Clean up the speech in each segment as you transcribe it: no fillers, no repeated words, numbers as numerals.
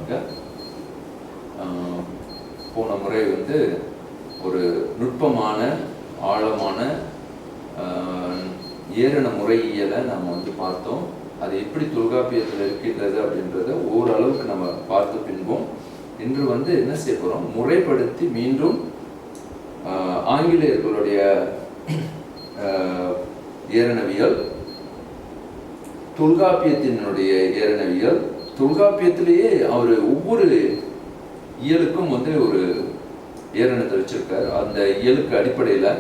வாங்க. போன முறை வந்து ஒரு நுட்பமான ஆழமான ஏரண முறையியலை நம்ம வந்து பார்த்தோம். அது எப்படி தொல்காப்பியத்தில் இருக்கின்றது அப்படின்றத ஓரளவுக்கு நம்ம பார்த்து பின்போம். இன்று வந்து என்ன செய்ய போகிறோம், முறைப்படுத்தி மீண்டும் ஆங்கிலேயர்களுடைய ஏரணவியல், தொல்காப்பியத்தினுடைய ஏரணவியல், தொல்காப்பியத்திலேயே அவர் ஒவ்வொரு இயலுக்கும் வந்து ஒரு ஏரணத்தை வச்சிருக்காரு. அந்த இயலுக்கு அடிப்படையில்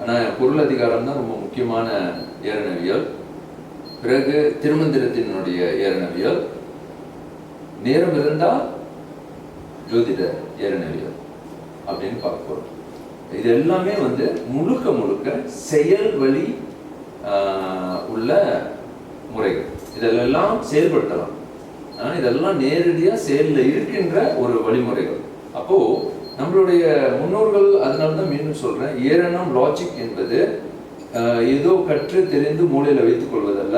ஆனால் பொருள் அதிகாரம் தான் ரொம்ப முக்கியமான ஏரணவியல். பிறகு திருமந்திரத்தினுடைய ஏரணவியல், நேரம் இருந்தால் ஜோதிட ஏரணவியல் அப்படின்னு பார்க்க போகிறோம். இது எல்லாமே வந்து முழுக்க முழுக்க செயல் வழி உள்ள முறைகள். இதெல்லாம் செயல்படுத்தலாம். இதெல்லாம் நேரடியாக செயலில் இருக்கின்ற ஒரு வழிமுறைகள். அப்போ நம்மளுடைய முன்னோர்கள், அதனால தான் மீண்டும் சொல்றேன், ஏரணம் லாஜிக் என்பது ஏதோ கற்று தெரிந்து மூளையில வைத்துக் கொள்வதல்ல.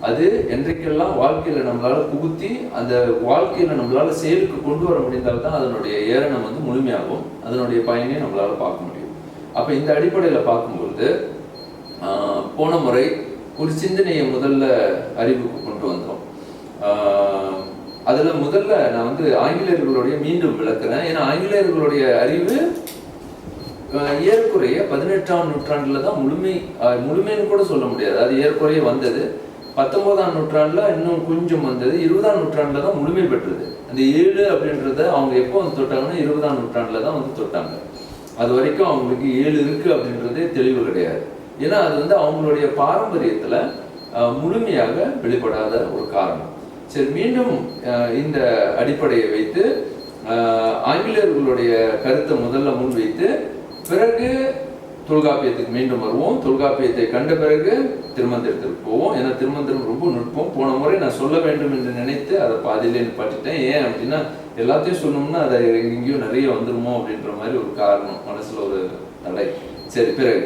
அது என்றைக்கெல்லாம் வாழ்க்கையில நம்மளால புகுத்தி அந்த வாழ்க்கையில நம்மளால செயலுக்கு கொண்டு வர முடிந்தால்தான் அதனுடைய ஏரணம் வந்து முழுமையாகும், அதனுடைய பயனை நம்மளால பார்க்க முடியும். அப்ப இந்த அடிப்படையில பார்க்கும்பொழுது போன முறை ஒரு சிந்தனையை முதல்ல அறிவுக்கு கொண்டு வந்தோம். அதுல முதல்ல நான் வந்து ஆங்கிலேயர்களுடைய மீண்டும் விளக்குறேன். ஏன்னா ஆங்கிலேயர்களுடைய அறிவு ஏறக்குறைய 18ஆம் நூற்றாண்டுல தான் முழுமைன்னு கூட சொல்ல முடியாது. அது ஏறக்குறைய வந்தது. 19ஆம் நூற்றாண்டுல இன்னும் கொஞ்சம் வந்தது. 20ஆம் நூற்றாண்டுல தான் முழுமை பெற்றது. அந்த 7 அப்படின்றத அவங்க எப்போ வந்து தொட்டாங்கன்னா 20ஆம் நூற்றாண்டுல தான் வந்து தொட்டாங்க. அது வரைக்கும் அவங்களுக்கு 7 இருக்கு அப்படின்றதே தெளிவு கிடையாது. ஏன்னா அது வந்து அவங்களுடைய பாரம்பரியத்துல முழுமையாக வெளிப்படாத ஒரு காரணம். சரி, மீண்டும் இந்த அடிப்படையை வைத்து ஆங்கிலேயர்களுடைய கருத்தை முதல்ல முன்வைத்து பிறகு தொல்காப்பியத்துக்கு மீண்டும் வருவோம். தொல்காப்பியத்தை கண்ட பிறகு திருமந்திரத்திற்கு போவோம். ஏன்னா திருமந்திரம் ரொம்ப நுட்பம். போன முறை நான் சொல்ல வேண்டும் என்று நினைத்து அதை பாதியிலே நிப்பாட்டிட்டேன். ஏன் அப்படின்னா எல்லாத்தையும் சொன்னோம்னா அதை எங்கேயும் நிறைய வந்துருமோ அப்படின்ற மாதிரி ஒரு காரணம், மனசுல ஒரு தடை. சரி, பிறகு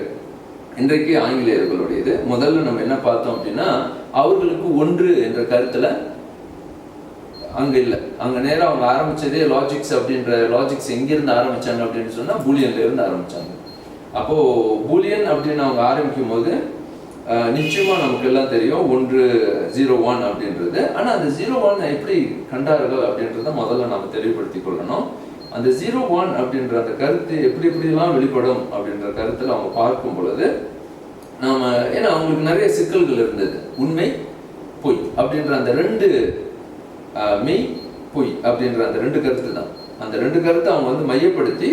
இன்றைக்கு ஆங்கிலேயர்களுடையது. முதல்ல நம்ம என்ன பார்த்தோம் அப்படின்னா, அவர்களுக்கு ஒன்று என்ற கருத்துல அங்க இல்லை. அங்க நேரம் அவங்க ஆரம்பிச்சதே லாஜிக்ஸ் அப்படின்ற, லாஜிக்ஸ் எங்கிருந்து ஆரம்பிச்சாங்க அப்படின்னு சொன்னா பூலியன்ல இருந்து ஆரம்பிச்சாங்க. அப்போ பூலியன் அப்படின்னு அவங்க ஆரம்பிக்கும் போது நிச்சயமா நமக்கு எல்லாம் தெரியும் 1 0 1 அப்படின்றது. ஆனா அந்த 0 1 எப்படி கண்டார்கள் அப்படின்றத முதல்ல நாம தெளிவுபடுத்திக் கொள்ளணும். அந்த 0 1 அப்படின்ற அந்த கருத்து எப்படி எப்படிலாம் வெளிப்படும் அப்படின்ற கருத்துல அவங்க பார்க்கும் பொழுது நாம, ஏன்னா அவங்களுக்கு நிறைய சிக்கல்கள் இருந்தது. உண்மை பொய் அப்படின்ற அந்த 2 மெய் பொய் அப்படின்ற அந்த 2 கருத்து தான். அந்த 2 கருத்தை அவங்க வந்து மையப்படுத்தி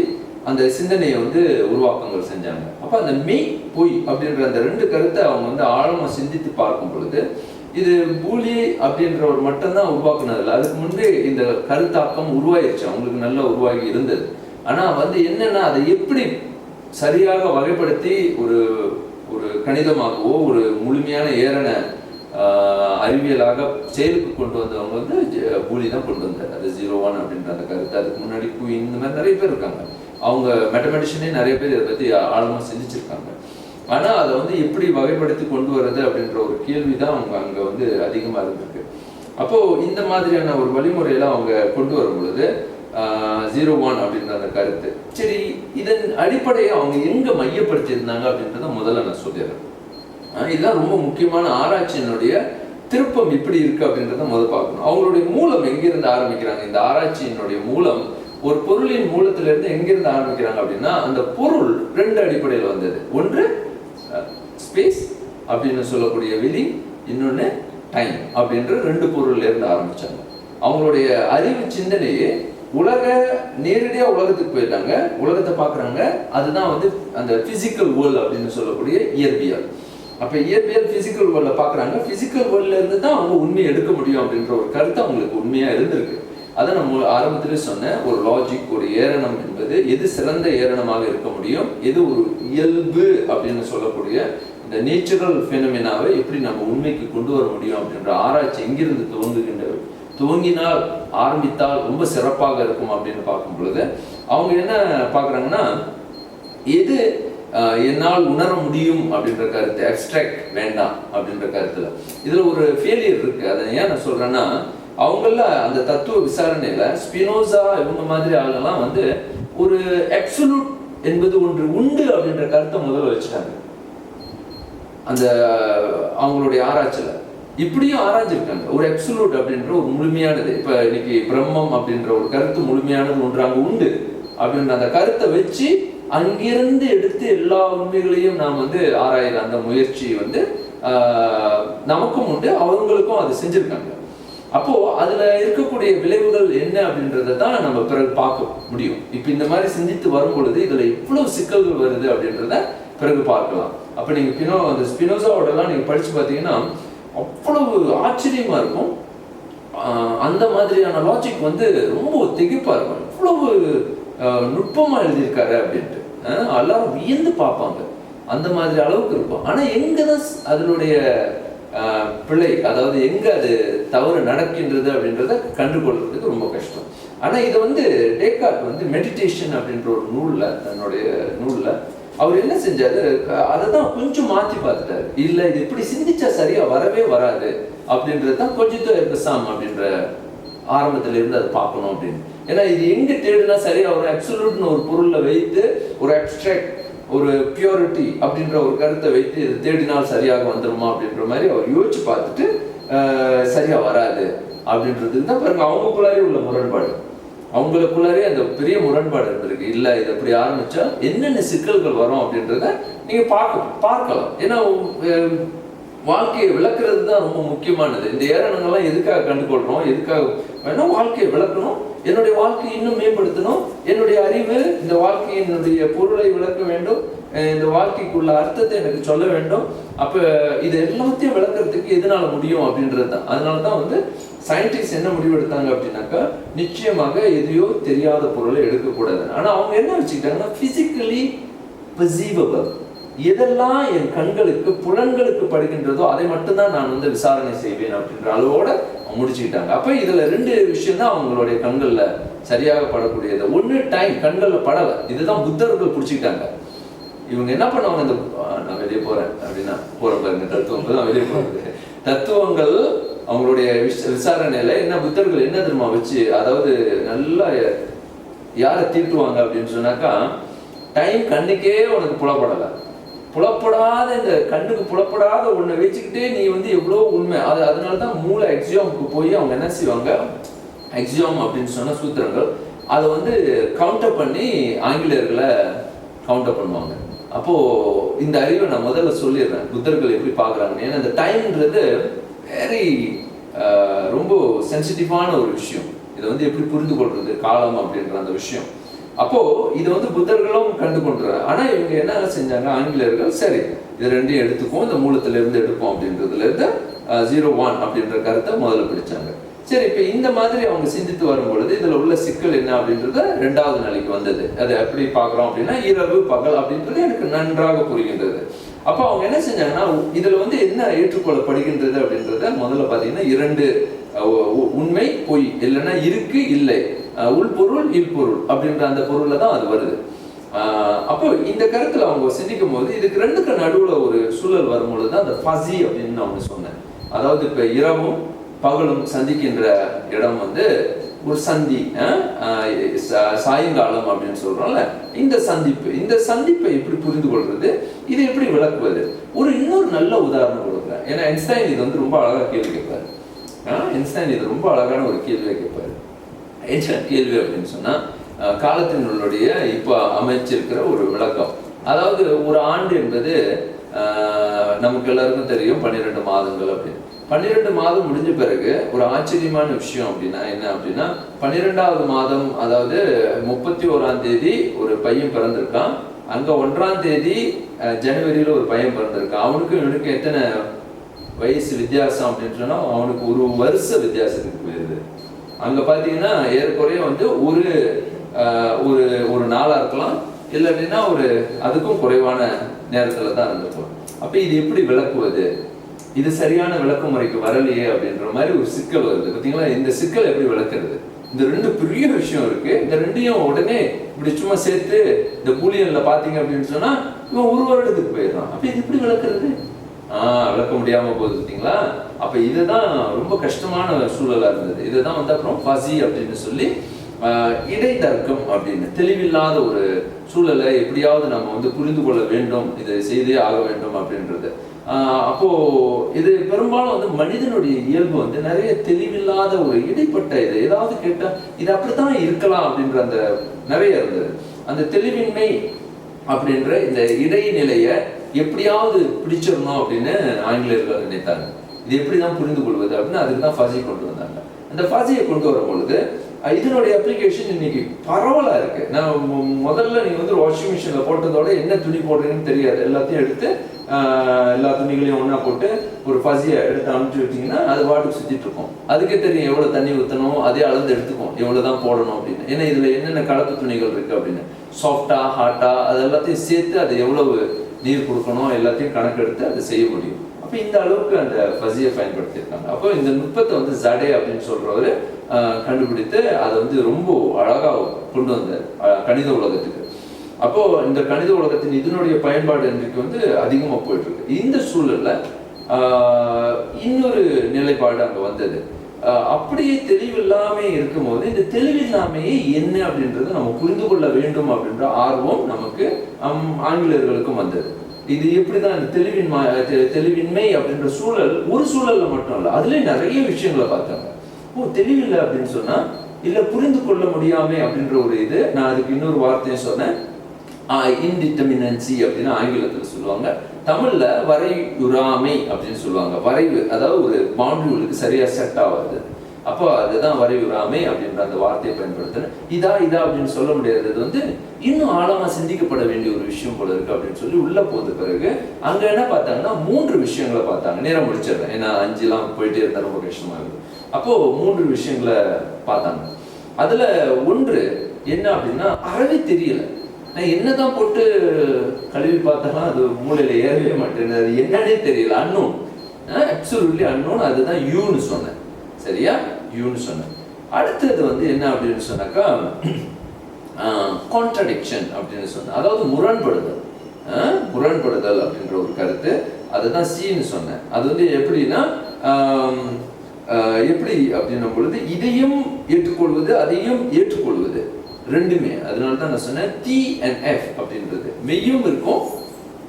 அந்த சிந்தனையை வந்து உருவாக்கங்கள் செஞ்சாங்க. அப்ப அந்த மெய் பொய் அப்படின்ற அந்த 2 கருத்தை அவங்க வந்து ஆழமா சிந்தித்து பார்க்கும் பொழுது இது பூலி அப்படின்றவர் மட்டும்தான் உருவாக்குனதில்லை. அதுக்கு முன்பே இந்த கருத்தாக்கம் உருவாயிருச்சு, அவங்களுக்கு நல்லா உருவாகி இருந்தது. ஆனா வந்து என்னன்னா அதை எப்படி சரியாக வகைப்படுத்தி ஒரு ஒரு கணிதமாகவோ ஒரு முழுமையான ஏரண அறிவியலாக செயலுக்கு கொண்டு வந்தவங்க வந்து பூலி தான் கொண்டு வந்தார். அது 0 1 அப்படின்ற அந்த கருத்து. அதுக்கு முன்னாடி குயின் இந்த மாதிரி நிறைய பேர் இருக்காங்க. அவங்க மேத்தமெட்டிஷனே நிறைய பேர் இதை பத்தி ஆழமா சிந்திச்சிருக்காங்க. ஆனா அதை வந்து எப்படி வகைப்படுத்தி கொண்டு வர்றது அப்படின்ற ஒரு கேள்விதான் அவங்க அங்க வந்து அதிகமா இருந்திருக்கு. அப்போ இந்த மாதிரியான ஒரு வழிமுறையெல்லாம் அவங்க கொண்டு வரும் பொழுது 0 1 அப்படின்ற அந்த கருத்து, சரி, இதன் அடிப்படையை அவங்க எங்க மையப்படுத்தி இருந்தாங்க அப்படின்றத முதல்ல நான் சொல்லிடுறேன். இதுதான் ரொம்ப முக்கியமான ஆராய்ச்சியினுடைய திருப்பம் இப்படி இருக்கு அப்படின்றத முதல் பார்க்கணும். அவங்களுடைய மூலம் எங்கிருந்து ஆரம்பிக்கிறாங்க? இந்த ஆராய்ச்சியினுடைய மூலம் ஒரு பொருளின் மூலத்திலிருந்து எங்கிருந்து ஆரம்பிக்கிறாங்க அப்படின்னா, அந்த பொருள் 2 அடிப்படையில் வந்தது. ஒன்று ஸ்பேஸ் அப்படின்னு சொல்லக்கூடிய வெளி, இன்னொன்னு டைம் அப்படின்ற 2 பொருள்ல இருந்து ஆரம்பிச்சாங்க. அவங்களுடைய அறிவு சிந்தனையே நேரடியா உலகத்துக்கு போயிட்டாங்க, உலகத்தை பாக்குறாங்க. அதுதான் வந்து அந்த பிசிக்கல் வேர்ல்ட் அப்படின்னு சொல்லக்கூடிய இயற்பியல். அப்ப இயற்பியல் பிசிக்கல் வேர்ல்ட பாக்குறாங்க. பிசிக்கல் வேர்ல்ட்ல இருந்து தான் அவங்க உண்மையை எடுக்க முடியும் அப்படின்ற ஒரு கருத்து அவங்களுக்கு உண்மையா இருந்திருக்கு. அதை நம்ம ஆரம்பத்திலே சொன்ன ஒரு லாஜிக், ஒரு ஏரணம் என்பது எது சிறந்த ஏரணமாக இருக்க முடியும், எது ஒரு இயல்பு அப்படின்னு சொல்லக்கூடிய இந்த நேச்சுரல் பெனோமெனாவை எப்படி நம்ம உண்மைக்கு கொண்டு வர முடியும் அப்படின்ற ஆராய்ச்சி எங்கிருந்து துவங்கினால் ஆரம்பித்தால் ரொம்ப சிறப்பாக இருக்கும் அப்படின்னு பார்க்கும் பொழுது அவங்க என்ன பார்க்குறாங்கன்னா, எது என்னால் உணர முடியும் அப்படின்ற கருத்து, அப்ஸ்ட்ராக்ட் வேண்டாம் அப்படின்ற கருத்துல இதுல ஒரு ஃபெயிலியர் இருக்கு. அதை ஏன் நான் சொல்றேன்னா, அவங்கள அந்த தத்துவ விசாரணையில ஸ்பினோசா இவங்க மாதிரி ஆளுங்கெல்லாம் வந்து ஒரு அப்சல்யூட் என்பது ஒன்று உண்டு அப்படின்ற கருத்தை முதல்ல வச்சுட்டாங்க அந்த அவங்களுடைய ஆராய்ச்சியில. இப்படியும் ஆராய்ச்சிருக்காங்க ஒரு அப்சல்யூட் அப்படின்ற ஒரு முழுமையானது. இப்ப இன்னைக்கு பிரம்மம் அப்படின்ற ஒரு கருத்து முழுமையானது ஒன்று அங்க உண்டு அப்படின்ற அந்த கருத்தை வச்சு அங்கிருந்து எடுத்து எல்லா உண்மைகளையும் நாம் வந்து ஆராயிற அந்த முயற்சி வந்து நமக்கும் உண்டு, அவங்களுக்கும் அது செஞ்சிருக்காங்க. அப்போ அதுல இருக்கக்கூடிய விளைவுகள் என்ன அப்படின்றத தான் நம்ம பிறகு பார்க்க முடியும். இப்ப இந்த மாதிரி சிந்தித்து வரும் பொழுது இதுல எவ்வளவு சிக்கல்கள் வருது அப்படின்றத பிறகு பார்க்கலாம். அப்ப நீங்க அந்த ஸ்பினோசாவோட எல்லாம் நீங்க படிச்சு பார்த்தீங்கன்னா அவ்வளவு ஆச்சரியமா இருக்கும். அந்த மாதிரியான லாஜிக் வந்து ரொம்ப திகைப்பா இருக்கும். இவ்வளவு நுட்பமா எழுதியிருக்காரு அப்படின்ட்டு எல்லாரும் வியந்து பார்ப்பாங்க. அந்த மாதிரி அளவுக்கு இருக்கும். ஆனா எங்கதான் அதனுடைய பிழை, அதாவது எங்க அது தவறு நடக்கின்றது அப்படின்றத கண்டுகொள்றதுக்கு ரொம்ப கஷ்டம். ஆனா இதை வந்து டேக்கார்ட் வந்து மெடிடேஷன் அப்படின்ற ஒரு நூல்ல, தன்னுடைய நூல்ல அவர் என்ன செஞ்சாரு, அதை தான் கொஞ்சம் மாற்றி பார்த்துட்டாரு. இல்ல இது இப்படி சிந்திச்சா சரியா வரவே வராது அப்படின்றது தான் கொஞ்சம் இருக்காம் அப்படின்ற ஆரம்பத்துல இருந்து அதை பார்க்கணும் அப்படின்னு. ஏன்னா இது எங்க தேடுனா சரியா ஒரு அப்சல்யூட்னு ஒரு பொருள்ல வைத்து ஒரு அப்ஸ்ட்ராக்ட் ஒரு பியூரிட்டி அப்படின்ற ஒரு கருத்தை வைத்து இது தேடினால் சரியாக வந்துருமா அப்படின்ற மாதிரி அவர் யோசிச்சு பார்த்துட்டு சரியா வராது அப்படின்றதுக்கு தான் பாருங்க அவங்களுக்குள்ளாரே உள்ள முரண்பாடு. அவங்களுக்குள்ளாரே அந்த பெரிய முரண்பாடு இருந்திருக்கு. இல்ல இது அப்படி ஆரம்பிச்சா என்னென்ன சிக்கல்கள் வரும் அப்படின்றத நீங்க பார்க்கலாம். ஏன்னா வாழ்க்கையை விளக்குறது தான் ரொம்ப முக்கியமானது. இந்த ஏரணங்கள்லாம் எதுக்காக கண்டுகொள்றோம், எதுக்காக வேணா வாழ்க்கையை விளக்கணும், என்னுடைய வாழ்க்கையை இன்னும் மேம்படுத்தணும், என்னுடைய அறிவு இந்த வாழ்க்கையினுடைய பொருளை விளக்க வேண்டும், இந்த வாழ்க்கைக்குள்ள அர்த்தத்தை எனக்கு சொல்ல வேண்டும். அப்ப இது எல்லாத்தையும் விளக்குறதுக்கு எதனால முடியும் அப்படின்றது தான். அதனாலதான் வந்து சயின்டிஸ்ட் என்ன முடிவு எடுத்தாங்க அப்படின்னாக்கா நிச்சயமாக எதையோ தெரியாத பொருளை எடுக்கக்கூடாது. ஆனா அவங்க என்ன வச்சுக்கிட்டாங்கன்னா பிசிக்கலி பெர்சீவபிள், எதெல்லாம் என் கண்களுக்கு புலன்களுக்கு படுகின்றதோ அதை மட்டும்தான் நான் வந்து விசாரணை செய்வேன் அப்படின்ற அளவோட முடிச்சுக்கிட்டாங்க. அப்ப இதுல ரெண்டு விஷயம் தான் அவங்களுடைய கண்கள்ல சரியாக படக்கூடியது. ஒண்ணு டைம் கண்கள்ல படலை, இதுதான் புத்தர்கள் பிடிச்சிக்கிட்டாங்க. இவங்க என்ன பண்ணுவாங்க, இந்த நான் வெளியே போறேன் அப்படின்னா போற பாருங்க தத்துவங்கள் தான் வெளியே போறது. தத்துவங்கள் அவங்களுடைய விசாரணையில என்ன புத்தர்கள் என்ன தெரியுமா வச்சு, அதாவது நல்லா யாரை தீட்டுவாங்க அப்படின்னு சொன்னாக்கா டைம் கண்ணுக்கே உனக்கு புலப்படலை, புலப்படாத இந்த கண்ணுக்கு புலப்படாத ஒண்ணை வச்சுக்கிட்டே நீ வந்து எவ்வளவு உண்மை அது. அதனாலதான் மூளை எக்ஸியாமுக்கு போய் அவங்க என்ன செய்வாங்க, எக்ஸியாம் அப்படின்னு சொன்ன சூத்திரங்கள் அதை வந்து கவுண்டர் பண்ணி ஆங்கிலேயர்களை கவுண்டர் பண்ணுவாங்க. அப்போ இந்த அறிவை நான் முதல்ல சொல்லிடுறேன் புத்தர்கள் எப்படி பாக்குறாங்க. ஏன்னா இந்த டைம்ன்றது வெரி ரொம்ப சென்சிட்டிவான ஒரு விஷயம். இதை வந்து எப்படி புரிந்து கொள்றது காலம் அப்படின்ற அந்த விஷயம். அப்போ இது வந்து புத்தர்களும் கண்டு கொண்டுறாங்க. ஆனா இவங்க என்ன செஞ்சாங்க, ஆங்கிலேயர்கள் சரி இது ரெண்டையும் எடுத்துக்கும், இந்த மூலத்துல இருந்து எடுப்போம் அப்படின்றதுல இருந்து 0-1 அப்படின்ற கருத்தை முதல்ல பிடிச்சாங்க. சரி, இப்ப இந்த மாதிரி அவங்க சிந்தித்து வரும் பொழுது இதுல உள்ள சிக்கல் என்ன அப்படின்றத ரெண்டாவது நிலைக்கு வந்தது. அதை எப்படி பாக்குறோம் அப்படின்னா இரவு பகல் அப்படின்றது எனக்கு நன்றாக புரிகின்றது. அப்ப அவங்க என்ன செஞ்சாங்கன்னா இதுல வந்து என்ன ஏற்றுக்கொள்ளப்படுகின்றது அப்படின்றத முதல்ல பாத்தீங்கன்னா இரண்டு உண்மை பொய், இல்லைன்னா இருக்கு இல்லை, உள்பொருள் இல்பொருள் அப்படின்ற அந்த பொருள்ல தான் அது வருது. அப்போ இந்த கருத்துல அவங்க சிந்திக்கும் போது இதுக்கு ரெண்டுக்கு நடுவுல ஒரு சூழல் வரும்பொழுதுதான் அந்த ஃபஸி அப்படின்னு நான் ஒண்ணு சொன்னேன். அதாவது இப்ப இரவும் பகலும் சந்திக்கின்ற இடம் வந்து ஒரு சந்தி, சாயங்காலம் அப்படின்னு சொல்றோம்ல, இந்த சந்திப்பை எப்படி புரிந்து கொள்றது, இதை எப்படி விளக்குவது. இன்னொரு நல்ல உதாரணம் கொடுக்குறேன். ஏன்னா ஐன்ஸ்டைன் இது வந்து ரொம்ப அழகா கேள்வி கேட்பாரு. ஐன்ஸ்டைன் இது ரொம்ப அழகான ஒரு கேள்வியை கேட்பாரு. என்ன கேள்வி அப்படின்னு சொன்னா, காலத்தினுடைய இப்ப அமைச்சிருக்கிற ஒரு விளக்கம். அதாவது ஒரு ஆண்டு என்பது நமக்கு எல்லாருக்கும் தெரியும் 12 மாதங்கள் அப்படின்னு. 12 மாதம் முடிஞ்ச பிறகு ஒரு ஆச்சரியமான விஷயம் அப்படின்னா என்ன அப்படின்னா, 12வது மாதம் அதாவது 31ஆம் தேதி ஒரு பையன் பிறந்திருக்கான். அங்க 1ஆம் தேதி ஜனவரியில ஒரு பையன் பிறந்திருக்கான். அவனுக்கு இவனுக்கு எத்தனை வயசு வித்தியாசம் அப்படின்னு சொன்னா அவனுக்கு ஒரு வருஷ வித்தியாசத்துக்கு போயிருது. அங்க பாத்தீங்கன்னா ஏற்குறைய வந்து ஒரு நாளா இருக்கலாம், இல்லை அப்படின்னா அதுக்கும் குறைவான நேரத்துல தான் இருந்திருக்கும். அப்ப இது எப்படி விளக்குவது, இது சரியான விளக்க முறைக்கு வரலையே அப்படின்ற மாதிரி ஒரு சிக்கல் வருது. பாத்தீங்களா, இந்த சிக்கல் எப்படி விளக்குறது? இந்த ரெண்டு பெரிய விஷயம் இருக்கு. இந்த ரெண்டையும் உடனே இப்படி சும்மா சேர்த்து இந்த பூலியன்ல பாத்தீங்க அப்படின்னு சொன்னா இவன் ஒரு வருடத்துக்கு போயிடுறான். அப்ப இது எப்படி விளக்குறது? விளக்க முடியாம போகுது. பாத்தீங்களா? அப்ப இதுதான் ரொம்ப கஷ்டமான சூழலா இருந்தது. இதுதான் வந்து அப்புறம் ஃபஸி அப்படின்னு சொல்லி இடைத்தர்க்கம் அப்படின்னு, தெளிவில்லாத ஒரு சூழலை எப்படியாவது நம்ம வந்து புரிந்து கொள்ள வேண்டும், இதை செய்தே ஆக வேண்டும் அப்படின்றது. அப்போ இது பெரும்பாலும் வந்து மனிதனுடைய இயல்பு வந்து நிறைய தெளிவில்லாத ஒரு இடைப்பட்ட, இது ஏதாவது கேட்டா இது அப்படித்தான் இருக்கலாம் அப்படின்ற அந்த நிறைய இருந்தது. அந்த தெளிவின்மை அப்படின்ற இந்த இடைநிலைய எப்படியாவது பிடிச்சிடணும் அப்படின்னு ஆங்கிலேயர்கள் நினைத்தாங்க. இது எப்படிதான் புரிந்து கொள்வது அப்படின்னு அதுக்கு தான் ஃபஸி கொண்டு வந்தாங்க. அந்த ஃபஸியை கொண்டு வரும் பொழுது இதனுடைய அப்ளிகேஷன் இன்னைக்கு பரவலா இருக்கு. நான் முதல்ல நீங்க வந்து வாஷிங் மிஷின்ல போட்டதோட என்ன துணி போடுறீங்கன்னு தெரியாது, எல்லாத்தையும் எடுத்து எல்லா துணிகளையும் ஒன்னா போட்டு ஒரு ஃபஸியை எடுத்து அனுப்பிச்சு விட்டீங்கன்னா அது வாட்டுக்கு சுத்திட்டு இருக்கும். அதுக்கே தெரியும் எவ்வளவு தண்ணி ஊற்றணும், அதே அளந்து எடுத்துக்கும் எவ்வளவுதான் போடணும் அப்படின்னு. ஏன்னா இதுல என்னென்ன கலப்பு துணிகள் இருக்கு அப்படின்னு, சாஃப்டா ஹார்ட்டா அது எல்லாத்தையும் சேர்த்து அது எவ்வளவு நீர் கொடுக்கணும் எல்லாத்தையும் கணக்கெடுத்து அதை செய்ய முடியும். அப்ப இந்த அளவுக்கு அந்த ஃபஸியை பயன்படுத்தியிருக்காங்க. அப்போ இந்த நுட்பத்தை வந்து ஜடே அப்படின்னு சொல்றவரு கண்டுபிடித்து அதை வந்து ரொம்ப அழகா கொண்டு வந்தார் கணித உலகத்துக்கு. அப்போ இந்த கணித உலகத்தின் இதனுடைய பயன்பாடு இன்றைக்கு வந்து அதிகமா போயிட்டு இருக்கு. இந்த சூழல்ல இன்னொரு நிலைப்பாடு அங்க வந்தது. அப்படியே தெளிவில்லாம இருக்கும்போது இந்த தெளிவில்லாமையே என்ன அப்படின்றத நம்ம புரிந்து கொள்ள வேண்டும் அப்படின்ற ஆர்வம் நமக்கு ஆங்கிலேயர்களுக்கும் வந்தது. இது எப்படிதான் இந்த தெளிவின்மை அப்படின்ற சூழல் ஒரு சூழல்ல மட்டும் இல்ல, அதுல நிறைய விஷயங்களை பார்த்தாங்க. தெளிவில்லை அப்படின்னு சொன்னா இல்ல புரிந்து கொள்ள முடியாம அப்படின்ற ஒரு இது. நான் அதுக்கு இன்னொரு வார்த்தையும் சொன்னேன், இன்டிட்டர்மினன்சி அப்படின்னு ஆங்கிலத்துல சொல்லுவாங்க. தமிழ்ல வரையுறாமை அப்படின்னு சொல்லுவாங்க. வரைவு, அதாவது ஒரு பவுண்டரிகளுக்கு சரியா செட் ஆகாது. அப்போ அதுதான் வரையுறாமை அப்படின்ற அந்த வார்த்தையை பயன்படுத்தின. இதா அப்படின்னு சொல்ல முடியாது, அது வந்து இன்னும் ஆழமா சிந்திக்கப்பட வேண்டிய ஒரு விஷயம் போல இருக்கு அப்படின்னு சொல்லி உள்ள போன பிறகு அங்க என்ன பார்த்தாங்கன்னா 3 விஷயங்களை பார்த்தாங்க. நேரம் முடிச்சிடுறேன், ஏன்னா 5 போயிட்டே இருந்தா ரொம்ப கஷ்டமா இருக்கு. அப்போ 3 விஷயங்களை பார்த்தாங்க. அதுல ஒன்று என்ன அப்படின்னா அறவே தெரியல. நான் என்னதான் போட்டு கழுவி பார்த்தாலும் அது மூளையில ஏறவே மாட்டேங்குது, அது என்னன்னே தெரியல. Unknown, absolutely unknown. அதுதான் யூன்னு சொன்னேன், சரியா? யூன்னு சொன்னேன். அடுத்தது வந்து என்ன அப்படின்னு சொன்னாக்கா கான்ட்ரடிக்ஷன் அப்படின்னு சொன்னேன், அதாவது முரண்படுதல். முரண்படுதல் அப்படின்ற ஒரு கருத்து, அதுதான் சீன்னு சொன்னேன். அது வந்து எப்படின்னா எப்படி அப்படின்னும் பொழுது இதையும் ஏற்றுக்கொள்வது அதையும் ஏற்றுக்கொள்வது ரெண்டுமே. அதனால தான் நான் சொன்னேன் டி அண்ட் எஃப் அப்படின்றது, மெய்யும் இருக்கும்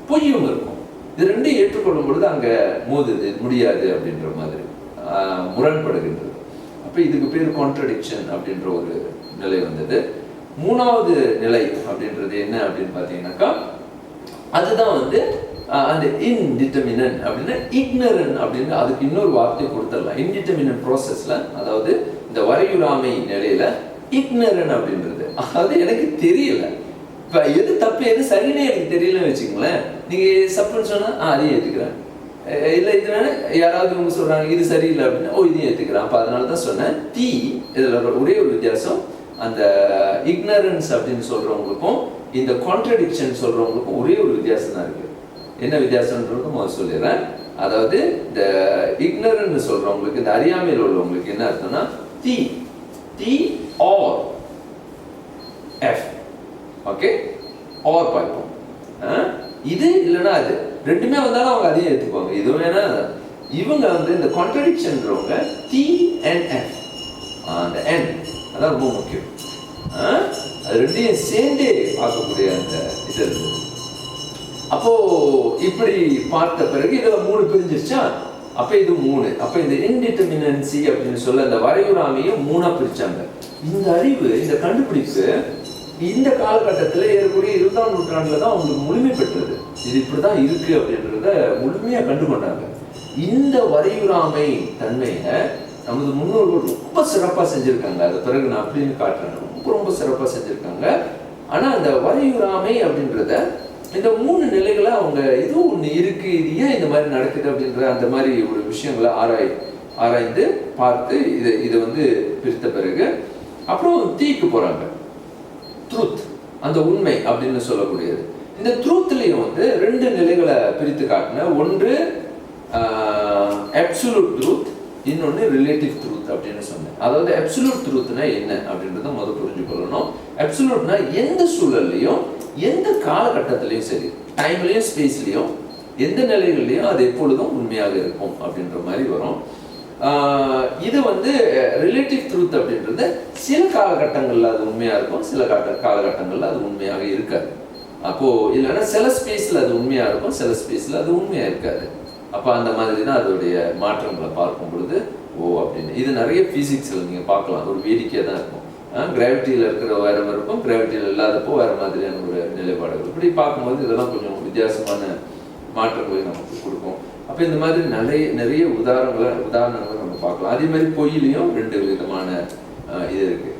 பொய்யும் இருக்கும். இது ரெண்டும் ஏற்றுக்கொள்ளும் பொழுது அங்க மோதுது முடியாது அப்படின்ற மாதிரி முரண்படுகின்றது. அப்ப இதுக்கு பேர் கான்ட்ரடிக்ஷன் அப்படின்ற ஒரு நிலை வந்தது. 3வது நிலை அப்படின்றது என்ன அப்படின்னு பாத்தீங்கன்னாக்கா அதுதான் வந்து அந்த இன்டிட்டர்மினன்ட் அப்படின்னா இக்னரன்ட் அப்படின்னு அதுக்கு இன்னொரு வார்த்தை கொடுத்துடலாம். இன்டிட்டர்மினன்ட் ப்ராசஸ்ல, அதாவது இந்த வரையுறாமை நிலையில இக்னரன்ட் அப்படின்றது, அதாவது எனக்கு தெரியல, இப்ப எது தப்பு எது சரின்னு எனக்கு தெரியலன்னு வச்சுக்கோங்களேன். நீங்க சப்புன்னு சொன்னா அதையும் ஏத்துக்கிறேன், இல்ல இதுனால யாராவது இவங்க சொல்றாங்க இது சரியில்லை அப்படின்னா இதையும் ஏத்துக்கிறேன். அப்ப அதனாலதான் சொன்னேன் டி. இதுல ஒரே ஒரு வித்தியாசம், அந்த இக்னரன்ஸ் அப்படின்னு சொல்றவங்களுக்கும் இந்த கான்ட்ரடிக்ஷன் சொல்றவங்களுக்கும் ஒரே ஒரு வித்தியாசம் தான் இருக்கு. என்ன வித்தியாசம்ன்றது முதல்ல சொல்லிடுறேன். அதாவது இந்த இக்னரன்ட் சொல்றவங்களுக்கு, இந்த அறியாமையில் உள்ளவங்களுக்கு என்ன அர்த்தம்னா டி ஆர் எஃப், ஓகே, ஆர் பார்ப்போம். இது இல்லைன்னா அது ரெண்டுமே வந்தாலும் அவங்க அதையும் ஏற்றுக்குவாங்க. இது வேணா இவங்க வந்து இந்த கான்ட்ரடிக்ஷன்றவங்க டி அண்ட் எஃப், அந்த என் அதான் ரொம்ப முக்கியம். அது ரெண்டையும் சேர்ந்தே பார்க்கக்கூடிய அந்த இது இருக்குது. அப்போ இப்படி பார்த்த பிறகு இதுல 3 பிரிஞ்சிருச்சா, அப்ப இது 3. அப்ப இந்த இன்டிட்டர்மினன்சி அப்படின்னு சொல்ல அந்த வரையுறாமையும் 3ஆ பிரிச்சாங்க. இந்த அறிவு, இந்த கண்டுபிடிப்பு இந்த காலகட்டத்தில் ஏறக்கூடிய 20ஆம் நூற்றாண்டுல தான் அவங்களுக்கு முழுமை பெற்றது. இது இப்படிதான் இருக்கு அப்படின்றத முழுமையா கண்டுகொண்டாங்க. இந்த வரையுறாமை தன்மையை நமது முன்னோர்கள் ரொம்ப சிறப்பா செஞ்சிருக்காங்க. அது பிறகு நான் அப்படின்னு காட்டுறேன், ரொம்ப சிறப்பா செஞ்சிருக்காங்க. ஆனா அந்த வரையுறாமை அப்படின்றத இந்த 3 நிலைகளை அவங்க ஏதோ ஒண்ணு இருக்கு, இது ஏன் இந்த மாதிரி நடக்குது அப்படின்ற அந்த மாதிரி ஒரு விஷயங்களை ஆராய்ந்து பார்த்து இதை வந்து பிரித்த பிறகு அப்புறம் தீக்கு போறாங்க. ட்ரூத், அந்த உண்மை அப்படின்னு சொல்லக்கூடியது. இந்த ட்ரூத்லயும் வந்து 2 நிலைகளை பிரித்து காட்டின. ஒன்று அப்சல்யூட் ட்ரூத், இன்னொன்னு ரிலேட்டிவ் ட்ரூத் அப்படின்னு சொன்னேன். அதாவது அப்சல்யூட் ட்ரூத்னா என்ன அப்படின்றத முதல் புரிஞ்சுக்கொள்ளணும். அப்சல்யூட்னா எந்த சூழல்லையும் எந்த காலகட்டத்திலையும் சரி, டைம்லையும் ஸ்பேஸ்லையும் எந்த நிலைகள்லையும் அது எப்பொழுதும் உண்மையாக இருக்கும் அப்படின்ற மாதிரி வரும். இது வந்து ரிலேட்டிவ் ட்ரூத் அப்படின்றது சில காலகட்டங்களில் அது உண்மையாக இருக்கும், சில காலகட்டங்களில் அது உண்மையாக இருக்காது. அப்போ இல்லைன்னா சில ஸ்பேஸில் அது உண்மையாக இருக்கும், சில ஸ்பேஸில் அது உண்மையாக இருக்காது. அப்போ அந்த மாதிரி தான் அதோடைய மாற்றங்களை பார்க்கும் பொழுது அப்படின்னு. இது நிறைய ஃபிசிக்ஸில் நீங்கள் பார்க்கலாம், ஒரு வேடிக்கையாக தான் இருக்கும். கிராவிட்டியில் இருக்கிற வேற மாதிரி இருக்கும், கிராவிட்டியில் இல்லாதப்போ வேற மாதிரியான ஒரு நிலைப்பாடுகள். இப்படி பார்க்கும்போது இதெல்லாம் கொஞ்சம் வித்தியாசமான மாற்றங்களை நமக்கு கொடுக்கும். அப்போ இந்த மாதிரி நிறைய உதாரணங்களை நம்ம பார்க்கலாம். அதே மாதிரி பொய்யிலையும் 2 விதமான இது இருக்கு,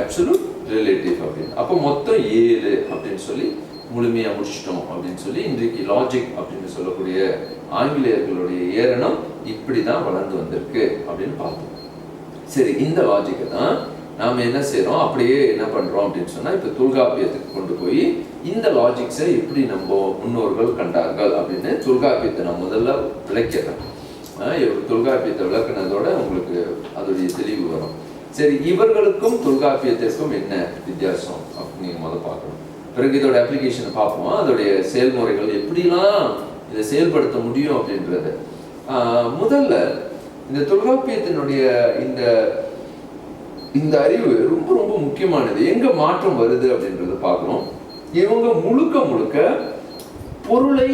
அப்சல்யூட், ரிலேட்டிவ் அப்படின்னு. அப்போ மொத்தம் 7 அப்படின்னு சொல்லி முழுமையாக முடிச்சிட்டோம் அப்படின்னு சொல்லி இன்றைக்கு லாஜிக் அப்படின்னு சொல்லக்கூடிய ஆங்கிலேயர்களுடைய ஏரணம் இப்படி தான் வளர்ந்து வந்திருக்கு அப்படின்னு பார்த்தோம். சரி, இந்த லாஜிக்கை தான் நாம் என்ன செய்கிறோம், அப்படியே என்ன பண்ணுறோம் அப்படின்னு சொன்னால் இப்போ தொல்காப்பியத்துக்கு கொண்டு போய் இந்த லாஜிக்ஸை எப்படி நம்ம முன்னோர்கள் கண்டார்கள் அப்படின்னு தொல்காப்பியத்தை நான் முதல்ல விளக்கிறேன். தொல்காப்பியத்தை விளக்குனதோட உங்களுக்கு அதோடைய தெளிவு வரும். சரி, இவர்களுக்கும் தொல்காப்பியத்திற்கும் என்ன வித்தியாசம் அப்படின்னு நீங்கள் முதல்ல பார்க்கணும். பிறகு இதோட அப்ளிகேஷனை பார்ப்போம், அதோடைய செயல்முறைகள் எப்படிலாம் இதை செயல்படுத்த முடியும் அப்படின்றது. முதல்ல இந்த தொல்காப்பியத்தினுடைய இந்த அறிவு ரொம்ப ரொம்ப முக்கியமானது. எங்க மாற்றம் வருது அப்படின்றத பார்க்கணும். இவங்க முழுக்க பொருளை